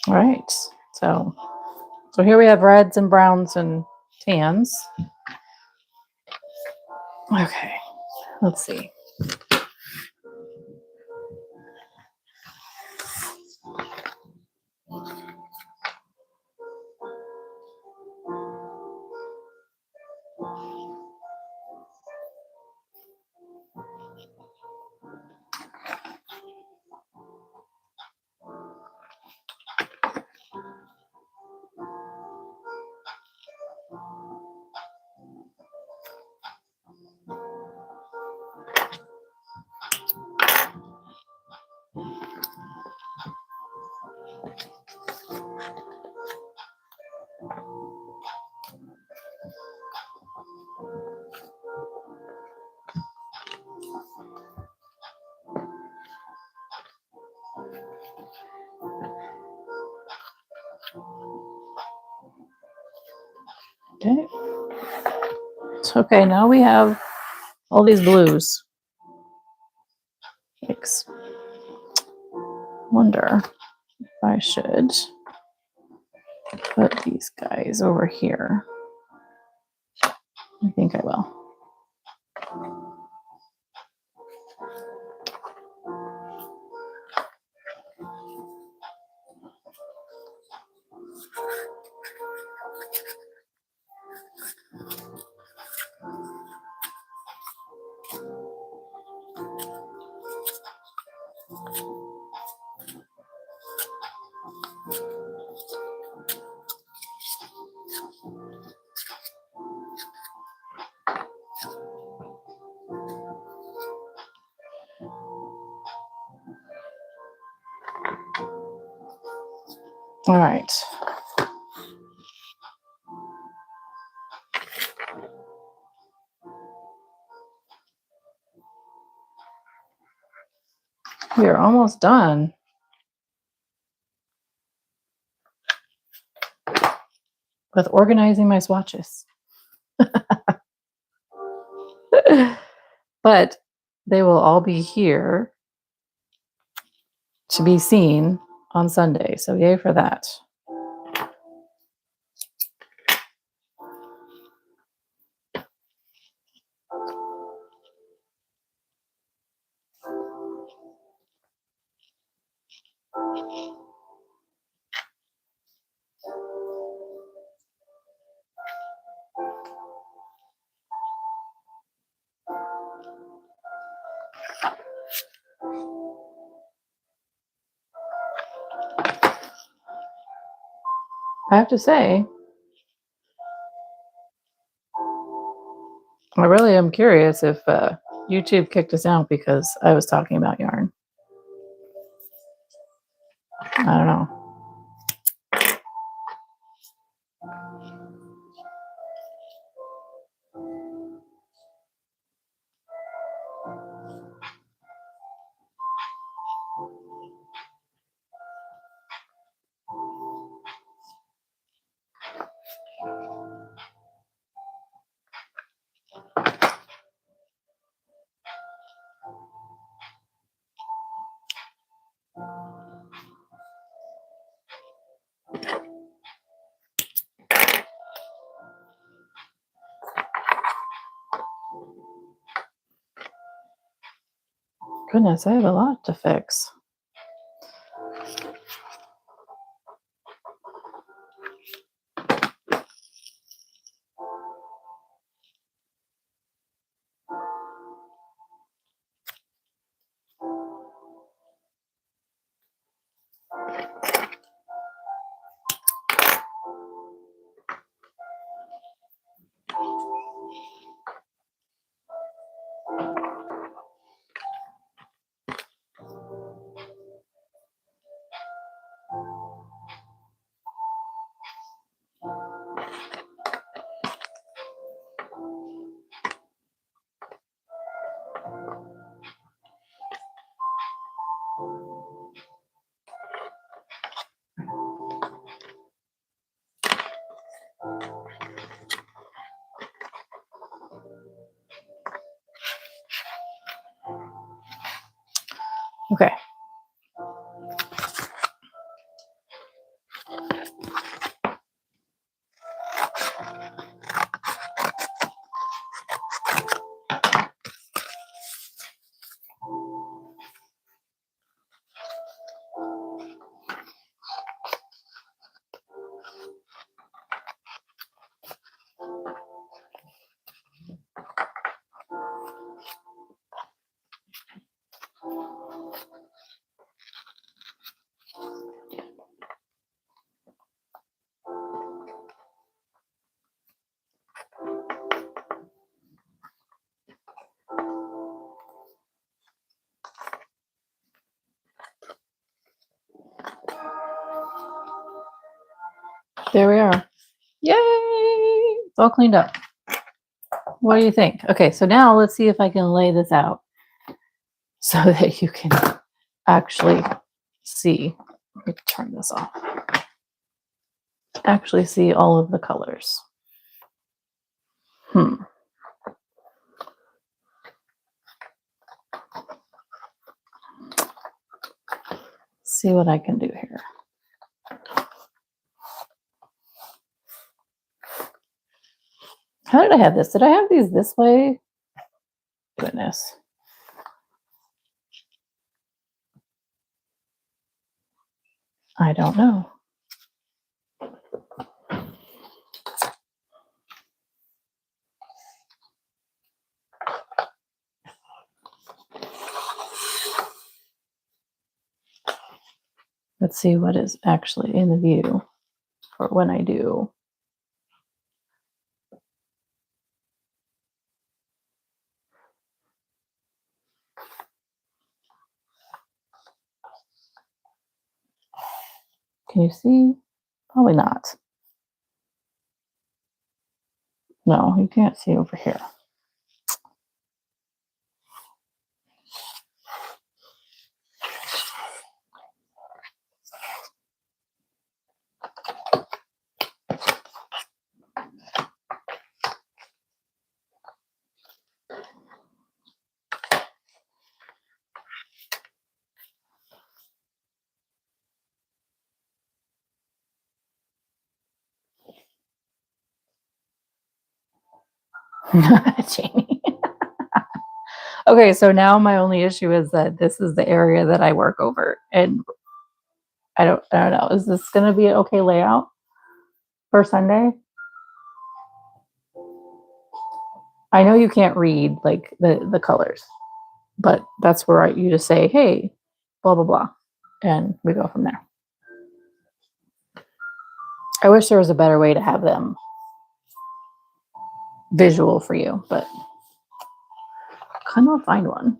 All right, so here we have reds and browns and tans. Okay, let's see. Okay. Okay, now we have all these blues. Thanks. Wonder if I should put these guys over here. I think I will. All right. We are almost done with organizing my swatches. But they will all be here to be seen on Sunday. So yay for that. I have to say, I really am curious if YouTube kicked us out because I was talking about yarn. I don't know. Goodness, I have a lot to fix. Okay. There we are. Yay! It's all cleaned up. What do you think? Okay, so now let's see if I can lay this out so that you can actually see. Let me turn this off. Actually see all of the colors. See what I can do here. How did I have this? Did I have these this way? Goodness. I don't know. Let's see what is actually in the view for when I do. Can you see? Probably not. No, you can't see over here. Jamie. Okay, so now my only issue is that this is the area that I work over, and I don't know. Is this going to be an okay layout for Sunday? I know you can't read like the colors, but that's where you just say, hey, blah, blah, blah. And we go from there. I wish there was a better way to have them visual for you, but I cannot find one.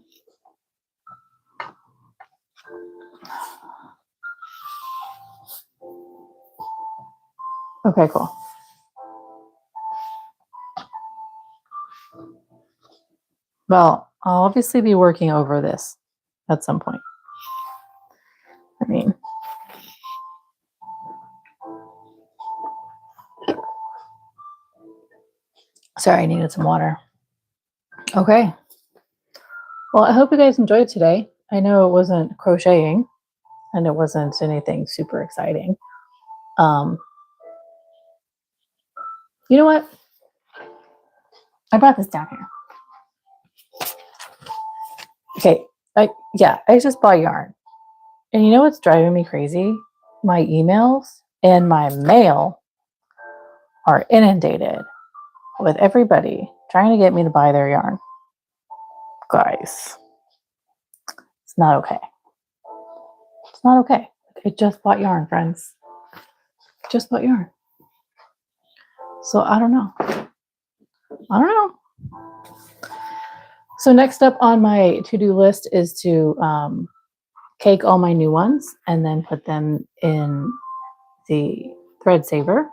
Okay, cool. Well, I'll obviously be working over this at some point. I mean, sorry, I needed some water. Okay. Well, I hope you guys enjoyed today. I know it wasn't crocheting and it wasn't anything super exciting. You know what? I brought this down here. Okay. I just bought yarn. And you know what's driving me crazy? My emails and my mail are inundated with everybody trying to get me to buy their yarn. Guys, it's not okay. It's not okay. I just bought yarn, friends. Just bought yarn. So I don't know. So next up on my to-do list is to cake all my new ones and then put them in the thread saver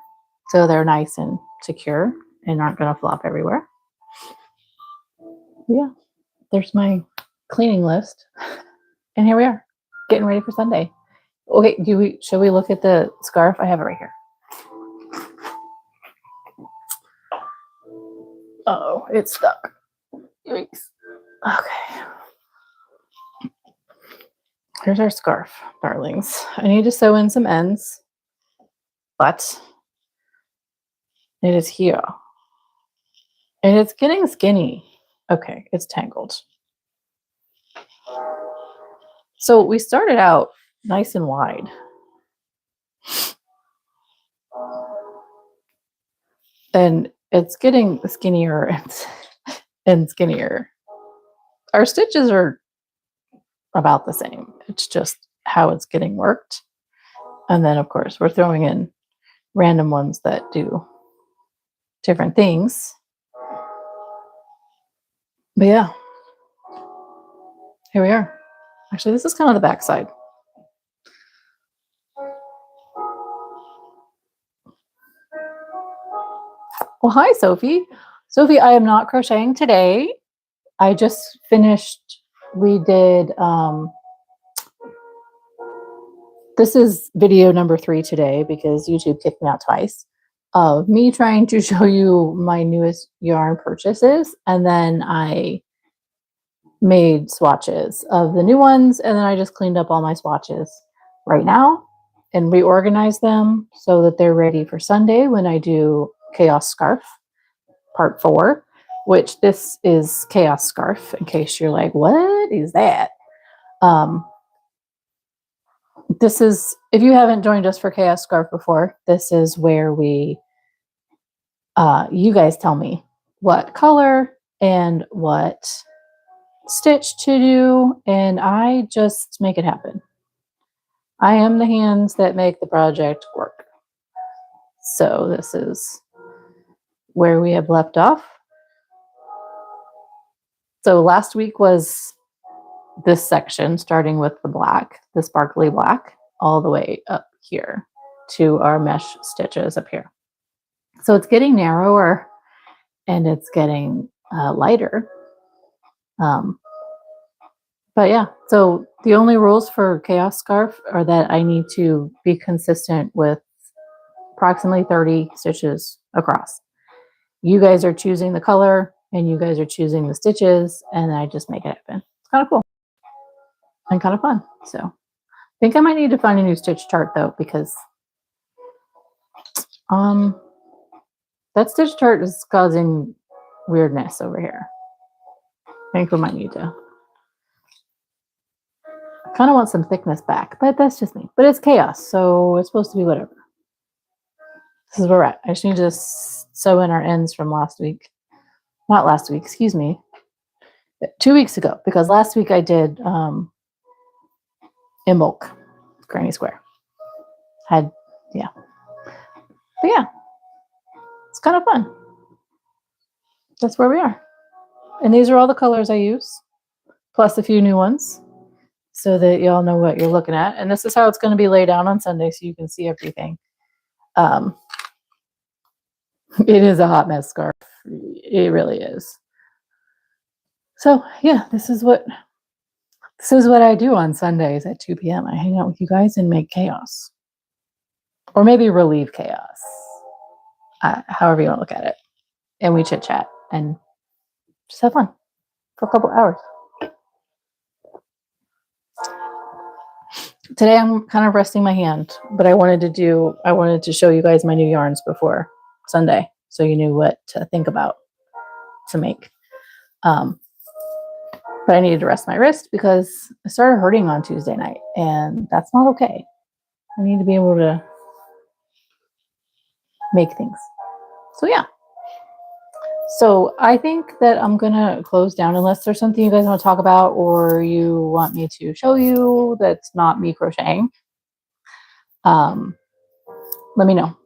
so they're nice and secure and aren't going to flop everywhere. Yeah, there's my cleaning list. And here we are. getting ready for Sunday. Okay, should we look at the scarf? I have it right here. Oh, it's stuck. Yikes. Okay. Here's our scarf, darlings. I need to sew in some ends, but it is here. And it's getting skinny. Okay, it's tangled. So we started out nice and wide. And it's getting skinnier and skinnier. Our stitches are about the same. It's just how it's getting worked. And then, of course, we're throwing in random ones that do different things. But yeah, here we are. Actually, this is kind of the back side. Well, hi, Sophie. Sophie, I am not crocheting today. I just finished, we did, this is video number 3 today because YouTube kicked me out twice of me trying to show you my newest yarn purchases. And then I made swatches of the new ones. And then I just cleaned up all my swatches right now and reorganized them so that they're ready for Sunday when I do Chaos Scarf part 4, which this is Chaos Scarf in case you're like, what is that? This is, if you haven't joined us for Chaos Scarf before, this is where we, you guys tell me what color and what stitch to do, and I just make it happen. I am the hands that make the project work. So this is where we have left off. So last week was this section, starting with the black, the sparkly black, all the way up here to our mesh stitches up here. So it's getting narrower and it's getting lighter. But yeah, so the only rules for Chaos Scarf are that I need to be consistent with approximately 30 stitches across. You guys are choosing the color and you guys are choosing the stitches, and I just make it happen. It's kind of cool and kind of fun. So I think I might need to find a new stitch chart though, because that stitch chart is causing weirdness over here. I think we might need to. I kind of want some thickness back, but that's just me. But it's chaos, so it's supposed to be whatever. This is where we're at. I just need to sew in our ends from last week. Not last week, excuse me. 2 weeks ago, because last week I did Imbolc, Granny Square. Yeah. But yeah, it's kind of fun. That's where we are. And these are all the colors I use, plus a few new ones, so that y'all know what you're looking at. And this is how it's going to be laid out on Sunday, so you can see everything. It is a hot mess scarf. It really is. So yeah, this is what I do on Sundays at 2 p.m. I hang out with you guys and make chaos. Or maybe relieve chaos. However you want to look at it. And we chit chat and just have fun for a couple hours. Today I'm kind of resting my hand, but I wanted to show you guys my new yarns before Sunday, so you knew what to think about to make. But I needed to rest my wrist because it started hurting on Tuesday night, and that's not okay. I need to be able to make things. So yeah. So I think that I'm going to close down unless there's something you guys want to talk about or you want me to show you that's not me crocheting. Let me know.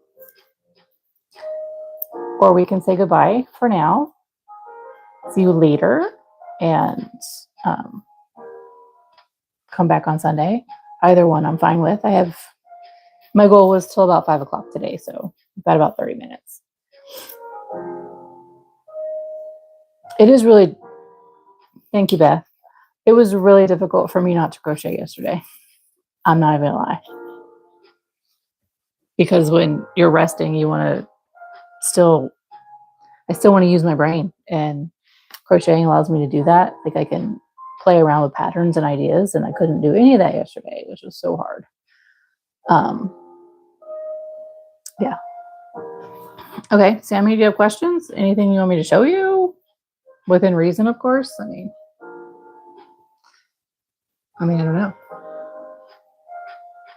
Or we can say goodbye for now. See you later and come back on Sunday. Either one I'm fine with. My goal was till about 5 o'clock today, so about 30 minutes. It is really, thank you, Beth. It was really difficult for me not to crochet yesterday. I'm not even gonna lie. Because when you're resting, you want to I still want to use my brain, and crocheting allows me to do that. Like I can play around with patterns and ideas, and I couldn't do any of that yesterday, which was so hard. Yeah. Okay, Sammy, do you have questions? Anything you want me to show you? Within reason, of course. I mean, I don't know.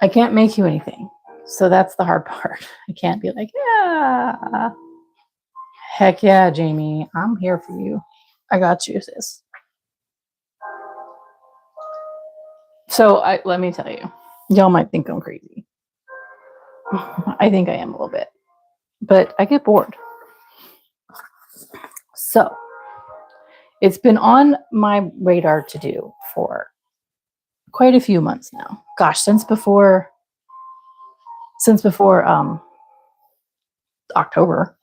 I can't make you anything. So that's the hard part. I can't be like, yeah, heck yeah, Jamie, I'm here for you. I got you, sis. So let me tell you, y'all might think I'm crazy. I think I am a little bit, but I get bored. So it's been on my radar to do for quite a few months now. Gosh, since before October.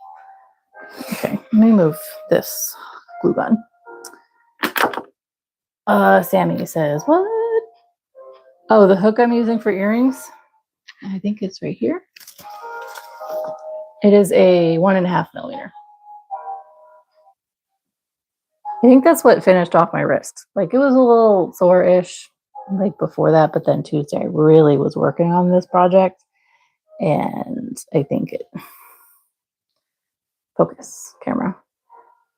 Okay, let me move this glue gun. Sammy says, what? Oh, the hook I'm using for earrings. I think it's right here. It is a 1.5 millimeter. I think that's what finished off my wrist. Like it was a little sore-ish like before that, but then Tuesday I really was working on this project, and I think it focus camera.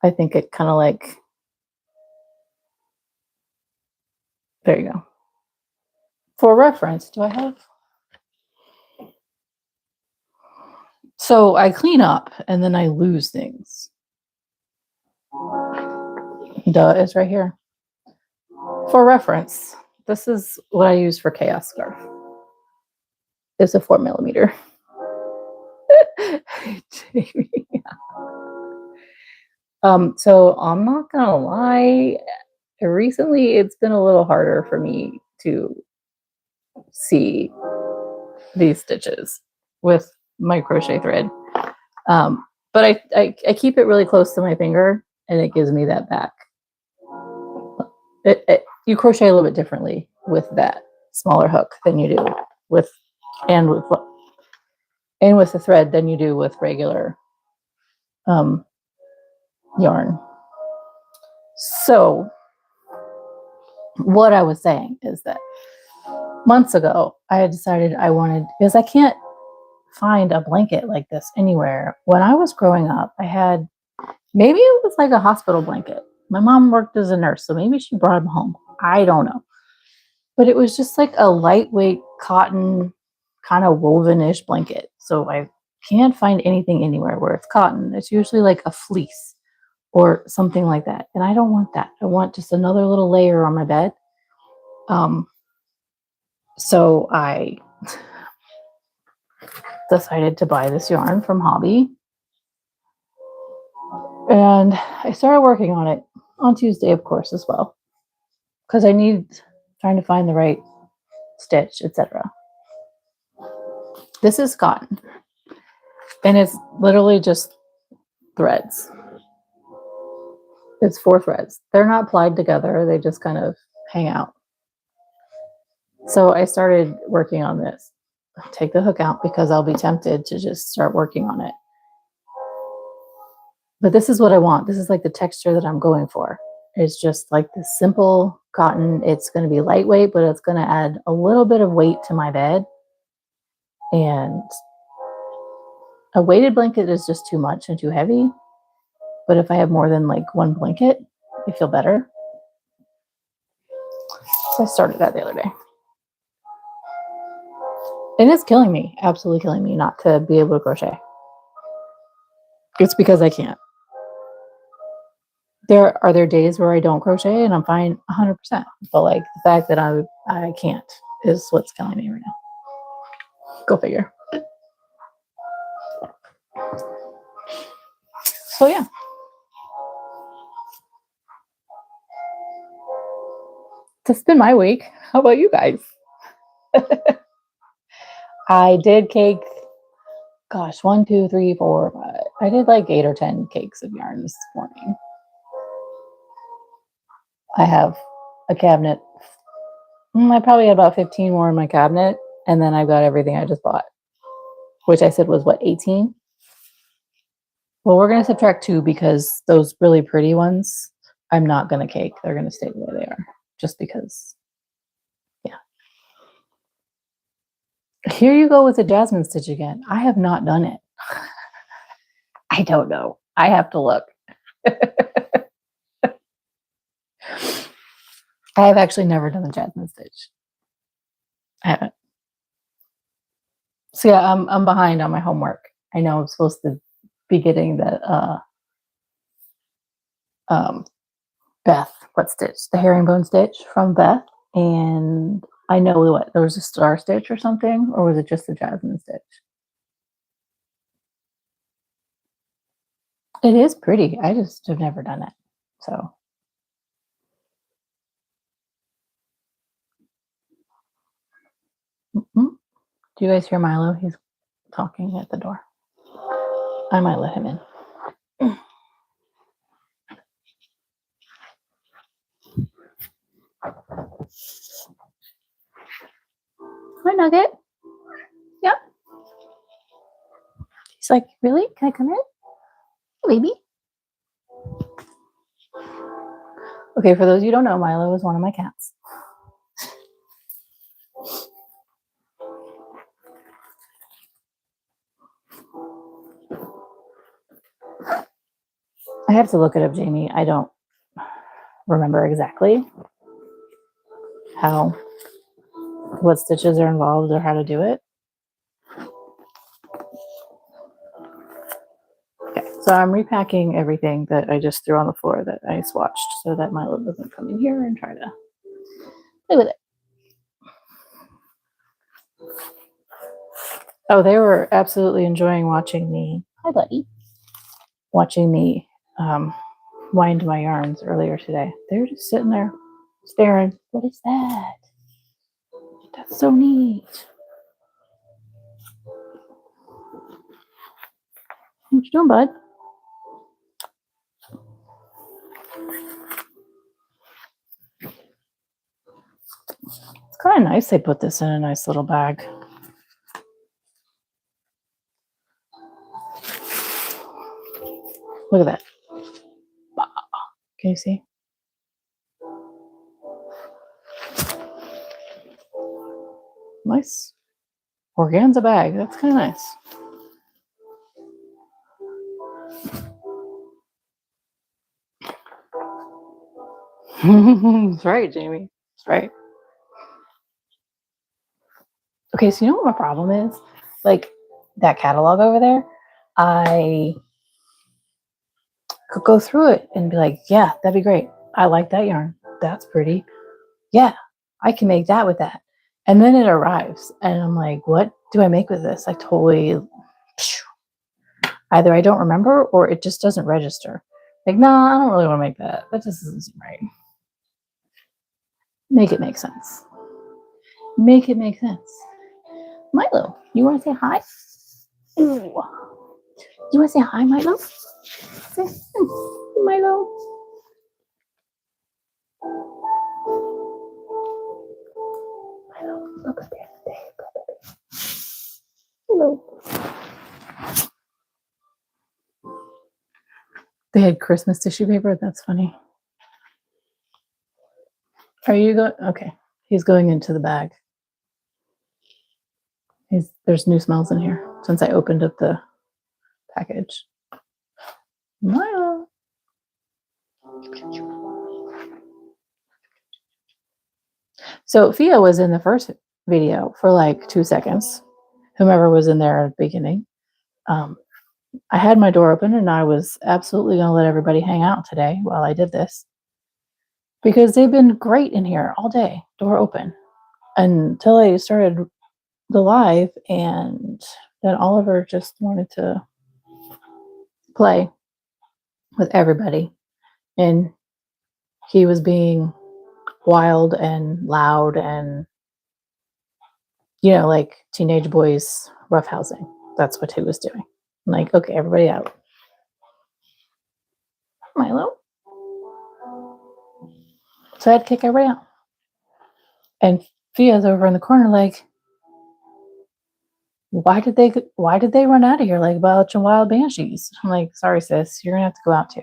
I think it kind of like, there you go. For reference, do I have? So I clean up and then I lose things. Duh, it's right here. For reference, this is what I use for Chaos Scarf. It's a 4 millimeter. So I'm not gonna lie, recently it's been a little harder for me to see these stitches with my crochet thread. But I keep it really close to my finger, and it gives me that back. You crochet a little bit differently with that smaller hook than you do with the thread than you do with regular yarn. So what I was saying is that months ago I had decided I wanted, because I can't find a blanket like this anywhere. When I was growing up, I had, maybe it was like a hospital blanket. My mom worked as a nurse, so maybe she brought them home. I don't know. But it was just like a lightweight cotton kind of woven-ish blanket. So I can't find anything anywhere where it's cotton. It's usually like a fleece or something like that. And I don't want that. I want just another little layer on my bed. So I decided to buy this yarn from Hobby. And I started working on it on Tuesday, of course, as well, because I need trying to find the right stitch, etc. This is cotton, and it's literally just threads. It's 4 threads. They're not plied together. They just kind of hang out. So I started working on this. Take the hook out because I'll be tempted to just start working on it. But this is what I want. This is like the texture that I'm going for. It's just like this simple cotton. It's going to be lightweight, but it's going to add a little bit of weight to my bed. And a weighted blanket is just too much and too heavy. But if I have more than like one blanket, I feel better. So I started that the other day. And it's killing me, absolutely killing me not to be able to crochet. It's because I can't. Are there days where I don't crochet and I'm fine 100%. But like the fact that I can't is what's killing me right now. Go figure. So yeah. That's been my week. How about you guys? I did cake. Gosh, 1, 2, 3, 4, 5. I did like 8 or 10 cakes of yarn this morning. I have a cabinet. I probably had about 15 more in my cabinet, and then I've got everything I just bought, which I said was what, 18? Well, we're going to subtract 2 because those really pretty ones, I'm not going to cake. They're going to stay the way they are, just because. Yeah. Here you go with the jasmine stitch again. I have not done it. I don't know. I have to look. I have actually never done the jasmine stitch. I haven't. So yeah, I'm behind on my homework. I know I'm supposed to be getting the Beth, what stitch? The herringbone stitch from Beth. And I know what, there was a star stitch or something, or was it just the jasmine stitch? It is pretty. I just have never done it. So do you guys hear Milo? He's talking at the door. I might let him in. Hi, Nugget. Yeah. He's like, really? Can I come in? Baby. Okay, for those you don't know, Milo is one of my cats. I have to look it up, Jamie. I don't remember exactly what stitches are involved or how to do it. Okay, so I'm repacking everything that I just threw on the floor that I swatched so that Milo doesn't come in here and try to play with it. Oh, they were absolutely enjoying watching me. Hi, buddy. Watching me wind my yarns earlier today. They were just sitting there staring. What is that? That's so neat. What you doing, bud? It's kind of nice they put this in a nice little bag. Look at that. Can you see? Nice organza bag. That's kind of nice. That's right, Jamie. That's right. Okay, so you know what my problem is? Like that catalog over there, I could go through it and be like, yeah, that'd be great. I like that yarn. That's pretty. Yeah, I can make that with that. And then it arrives and I'm like, what do I make with this? I totally, either I don't remember or it just doesn't register. Like, nah, I don't really want to make that. That just doesn't seem right. Make it make sense. Make it make sense. Milo, you want to say hi? Ooh. You want to say hi, Milo? Say, Milo. Milo, look up there. Hello. They had Christmas tissue paper. That's funny. Are you going? Okay. He's going into the bag. There's new smells in here since I opened up the package. Milo. So Fia was in the first video for like 2 seconds. Whomever was in there at the beginning. I had my door open and I was absolutely going to let everybody hang out today while I did this. Because they've been great in here all day, door open. Until I started the live and then Oliver just wanted to play with everybody. And he was being wild and loud and, you know, like teenage boys roughhousing. That's what he was doing. I'm like, okay, everybody out. Milo. So I had to kick everybody out. And Fia's over in the corner like, why did they run out of here like a bunch of wild banshees? I'm like, sorry, sis, you're gonna have to go out too.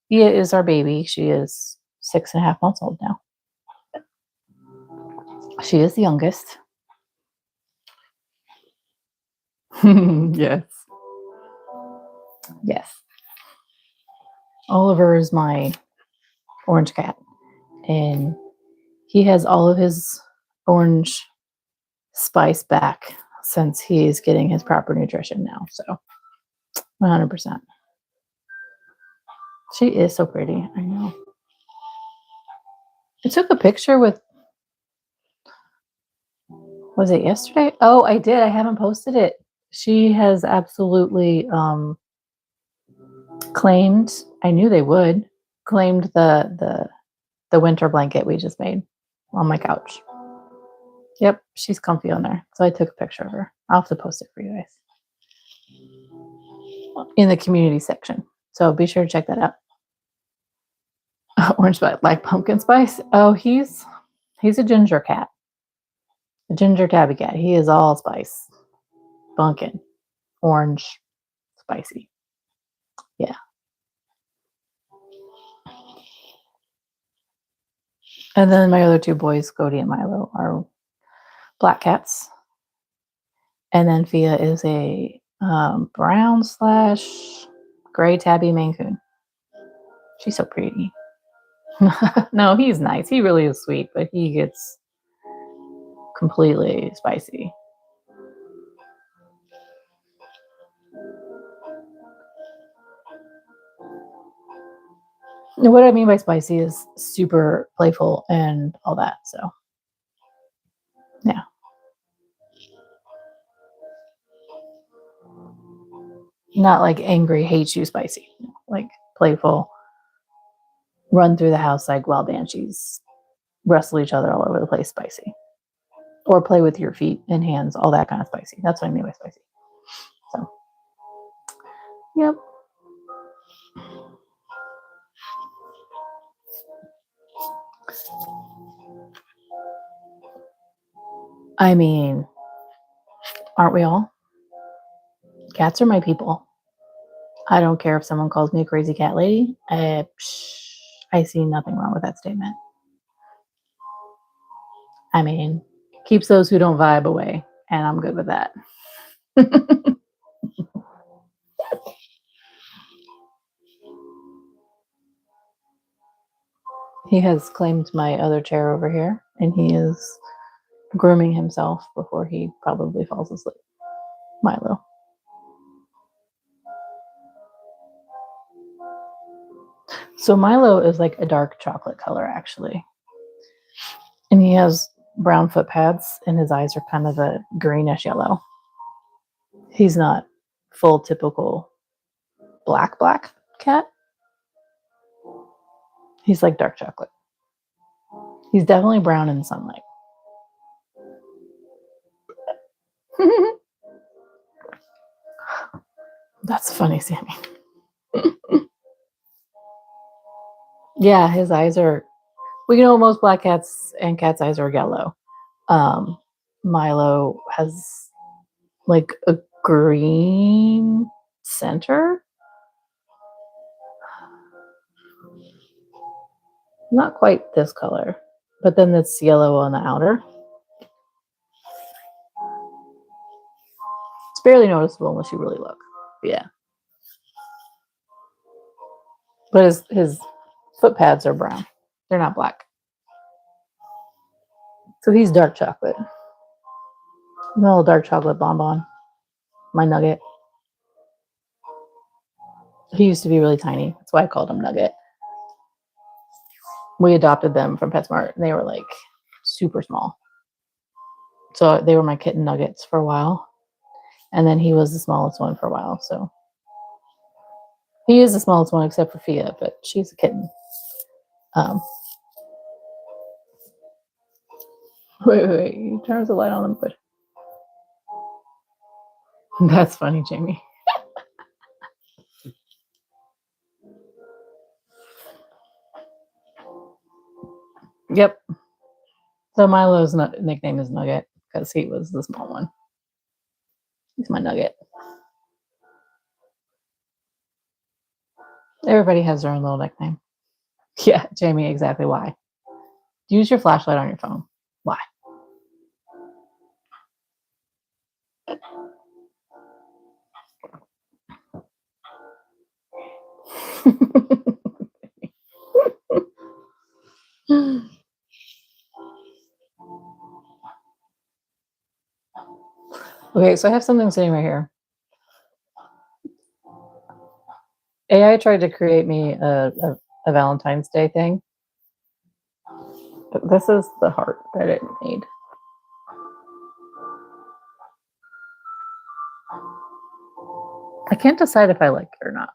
Fia is our baby. She is 6.5 months old now. She is the youngest. Yes. Yes. Oliver is my orange cat, and he has all of his orange spice back since he's getting his proper nutrition now. So 100%. She is so pretty. I know. I took a picture with, was it yesterday? Oh, I did. I haven't posted it. She has absolutely claimed, I knew they would, claimed the winter blanket we just made on my couch. Yep, she's comfy on there. So I took a picture of her. I'll have to post it for you guys in the community section. So be sure to check that out. Orange spice, like pumpkin spice. Oh, he's a ginger cat. A ginger tabby cat. He is all spice. Pumpkin. Orange. Spicy. Yeah. And then my other two boys, Cody and Milo, are black cats. And then Fia is a brown / gray tabby Maine Coon. She's so pretty. No, he's nice. He really is sweet, but he gets completely spicy. What I mean by spicy is super playful and all that. So, yeah. Not like angry, hate you spicy. Like playful, run through the house like wild banshees, wrestle each other all over the place spicy. Or play with your feet and hands, all that kind of spicy. That's what I mean by spicy. So, yep. I mean, aren't we all? Cats are my people. I don't care if someone calls me a crazy cat lady. I see nothing wrong with that statement. I mean, keeps those who don't vibe away, and I'm good with that. He has claimed my other chair over here, and he is grooming himself before he probably falls asleep. Milo. So Milo is like a dark chocolate color, actually. And he has brown foot pads, and his eyes are kind of a greenish yellow. He's not full typical black cat. He's like dark chocolate. He's definitely brown in the sunlight. That's funny, Sammy. Yeah, his eyes are, well, you know, most black cats and cats' eyes are yellow. Milo has like a green center. Not quite this color, but then it's yellow on the outer. It's barely noticeable unless you really look. Yeah. But his foot pads are brown. They're not black. So he's dark chocolate. A little dark chocolate bonbon. My nugget. He used to be really tiny. That's why I called him Nugget. We adopted them from PetSmart, and they were like super small. So they were my kitten nuggets for a while. And then he was the smallest one for a while. So he is the smallest one except for Fia, but she's a kitten. Wait. You turn the light on them. Good. That's funny, Jamie. Yep. So Milo's nickname is Nugget because he was the small one. He's my nugget. Everybody has their own little nickname. Yeah, Jamie, exactly why. Use your flashlight on your phone. Why? Okay, so I have something sitting right here. AI tried to create me a Valentine's Day thing. But this is the heart that it made. I can't decide if I like it or not.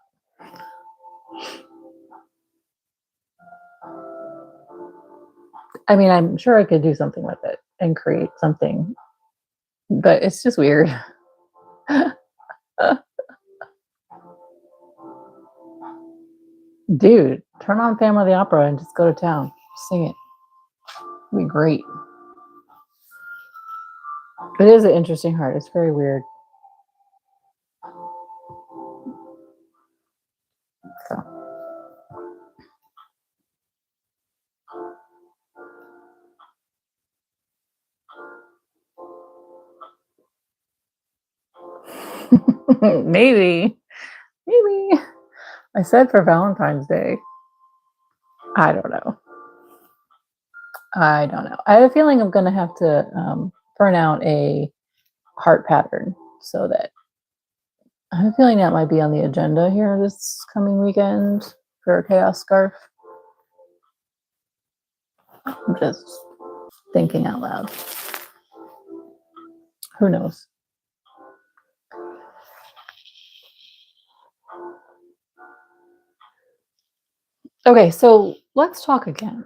I mean, I'm sure I could do something with it and create something, but it's just weird. Dude, turn on Phantom of the Opera and just go to town. Sing it. It'd be great. It is an interesting heart. It's very weird. So. Maybe. I said for Valentine's Day. I don't know. I have a feeling I'm going to have to print out a heart pattern so that I have a feeling that might be on the agenda here this coming weekend for a chaos scarf. I'm just thinking out loud. Who knows? Okay, so let's talk again.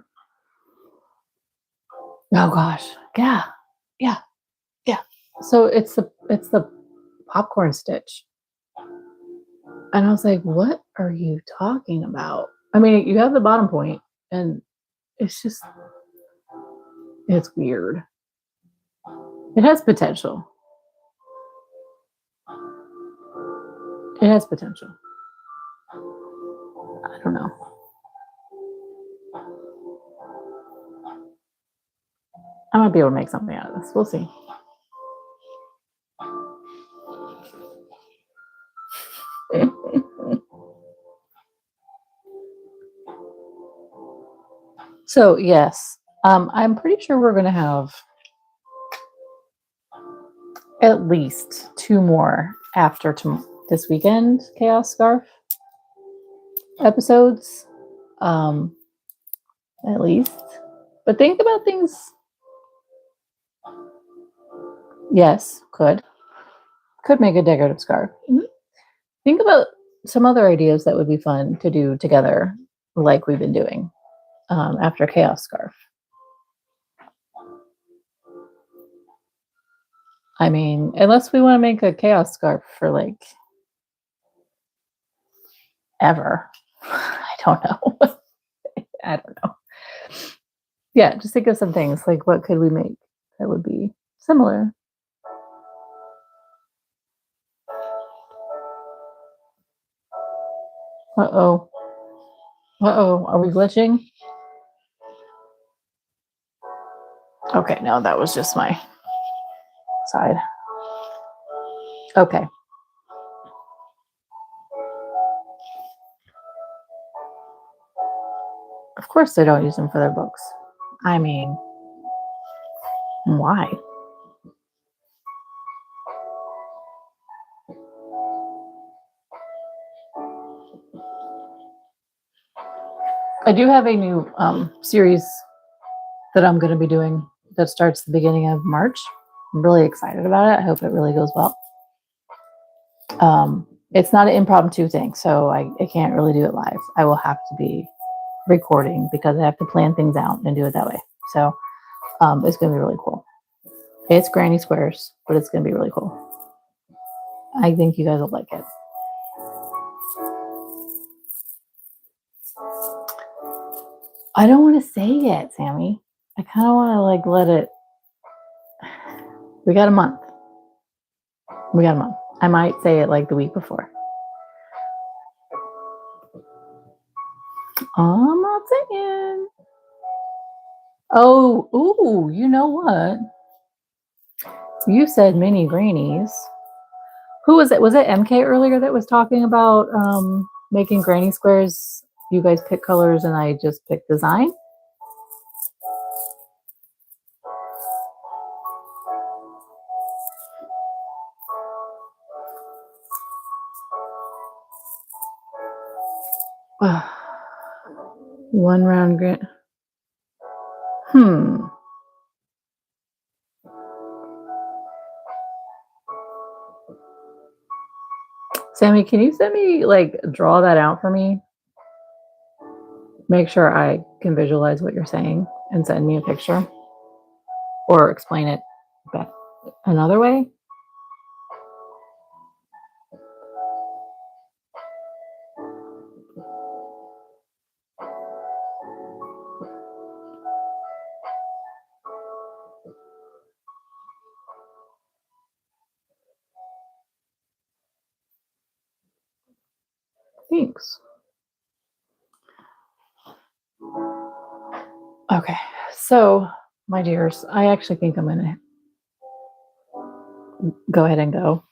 Oh gosh, yeah. So it's the popcorn stitch, and I was like, "What are you talking about?" I mean, you have the bottom point, and it's weird. It has potential. It has potential. I don't know. I might be able to make something out of this. We'll see. So yes, I'm pretty sure we're going to have at least 2 more after this weekend Chaos Scarf episodes, at least. But think about things. Yes, could make a decorative scarf. Think about some other ideas that would be fun to do together, like we've been doing after Chaos Scarf. I mean, unless we want to make a Chaos Scarf for like ever. I don't know. I don't know. Yeah, just think of some things like what could we make that would be similar. Uh-oh. Are we glitching? Okay, no, that was just my side. Okay. Of course they don't use them for their books. I mean, why? I do have a new series that I'm going to be doing that starts the beginning of March. I'm really excited about it. I hope it really goes well. It's not an impromptu thing, so I can't really do it live. I will have to be recording because I have to plan things out and do it that way. So it's going to be really cool. It's granny squares, but it's going to be really cool. I think you guys will like it. I don't want to say yet, Sammy. I kind of want to like let it. We got a month. We got a month. I might say it like the week before. I'm not saying. Oh, ooh, you know what? You said mini grannies. Who was it? Was it MK earlier that was talking about making granny squares? You guys pick colors and I just pick design? One round granny. Sammy, can you send me, like, draw that out for me? Make sure I can visualize what you're saying and send me a picture. Or explain it another way. Thanks. Okay, so my dears, I actually think I'm gonna go ahead and go.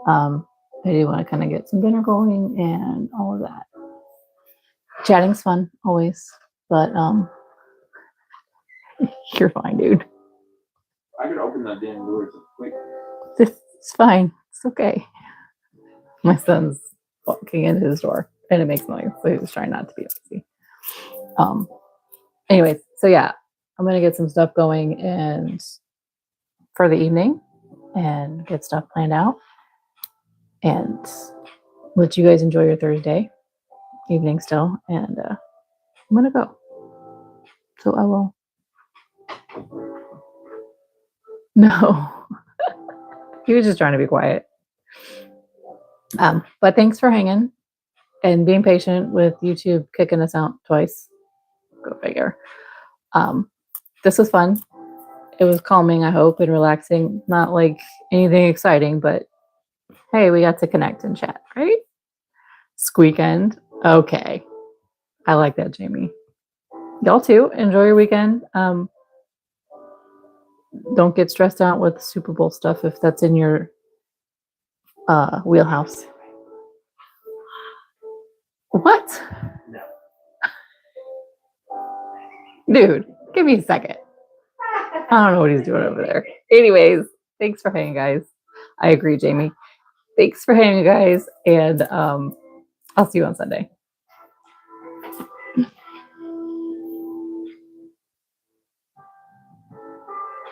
I do want to kind of get some dinner going and all of that. Chatting's fun always, but you're fine, dude. I could open that damn door quick. It's fine. It's okay. My son's walking into his door and it makes noise, so he's trying not to be noisy. Anyways, so yeah, I'm gonna get some stuff going and for the evening and get stuff planned out and let you guys enjoy your Thursday evening still. And I'm gonna go. So I will. No, he was just trying to be quiet. But thanks for hanging and being patient with YouTube kicking us out twice. Go figure. This was fun. It was calming, I hope, and relaxing. Not like anything exciting, but hey, we got to connect and chat, right? Squeakend. Okay. I like that, Jamie. Y'all too. Enjoy your weekend. Don't get stressed out with Super Bowl stuff if that's in your wheelhouse. What? No. Dude, give me a second. I don't know what he's doing over there. Anyways, thanks for hanging, guys. I agree, Jamie. Thanks for hanging, guys. And I'll see you on Sunday.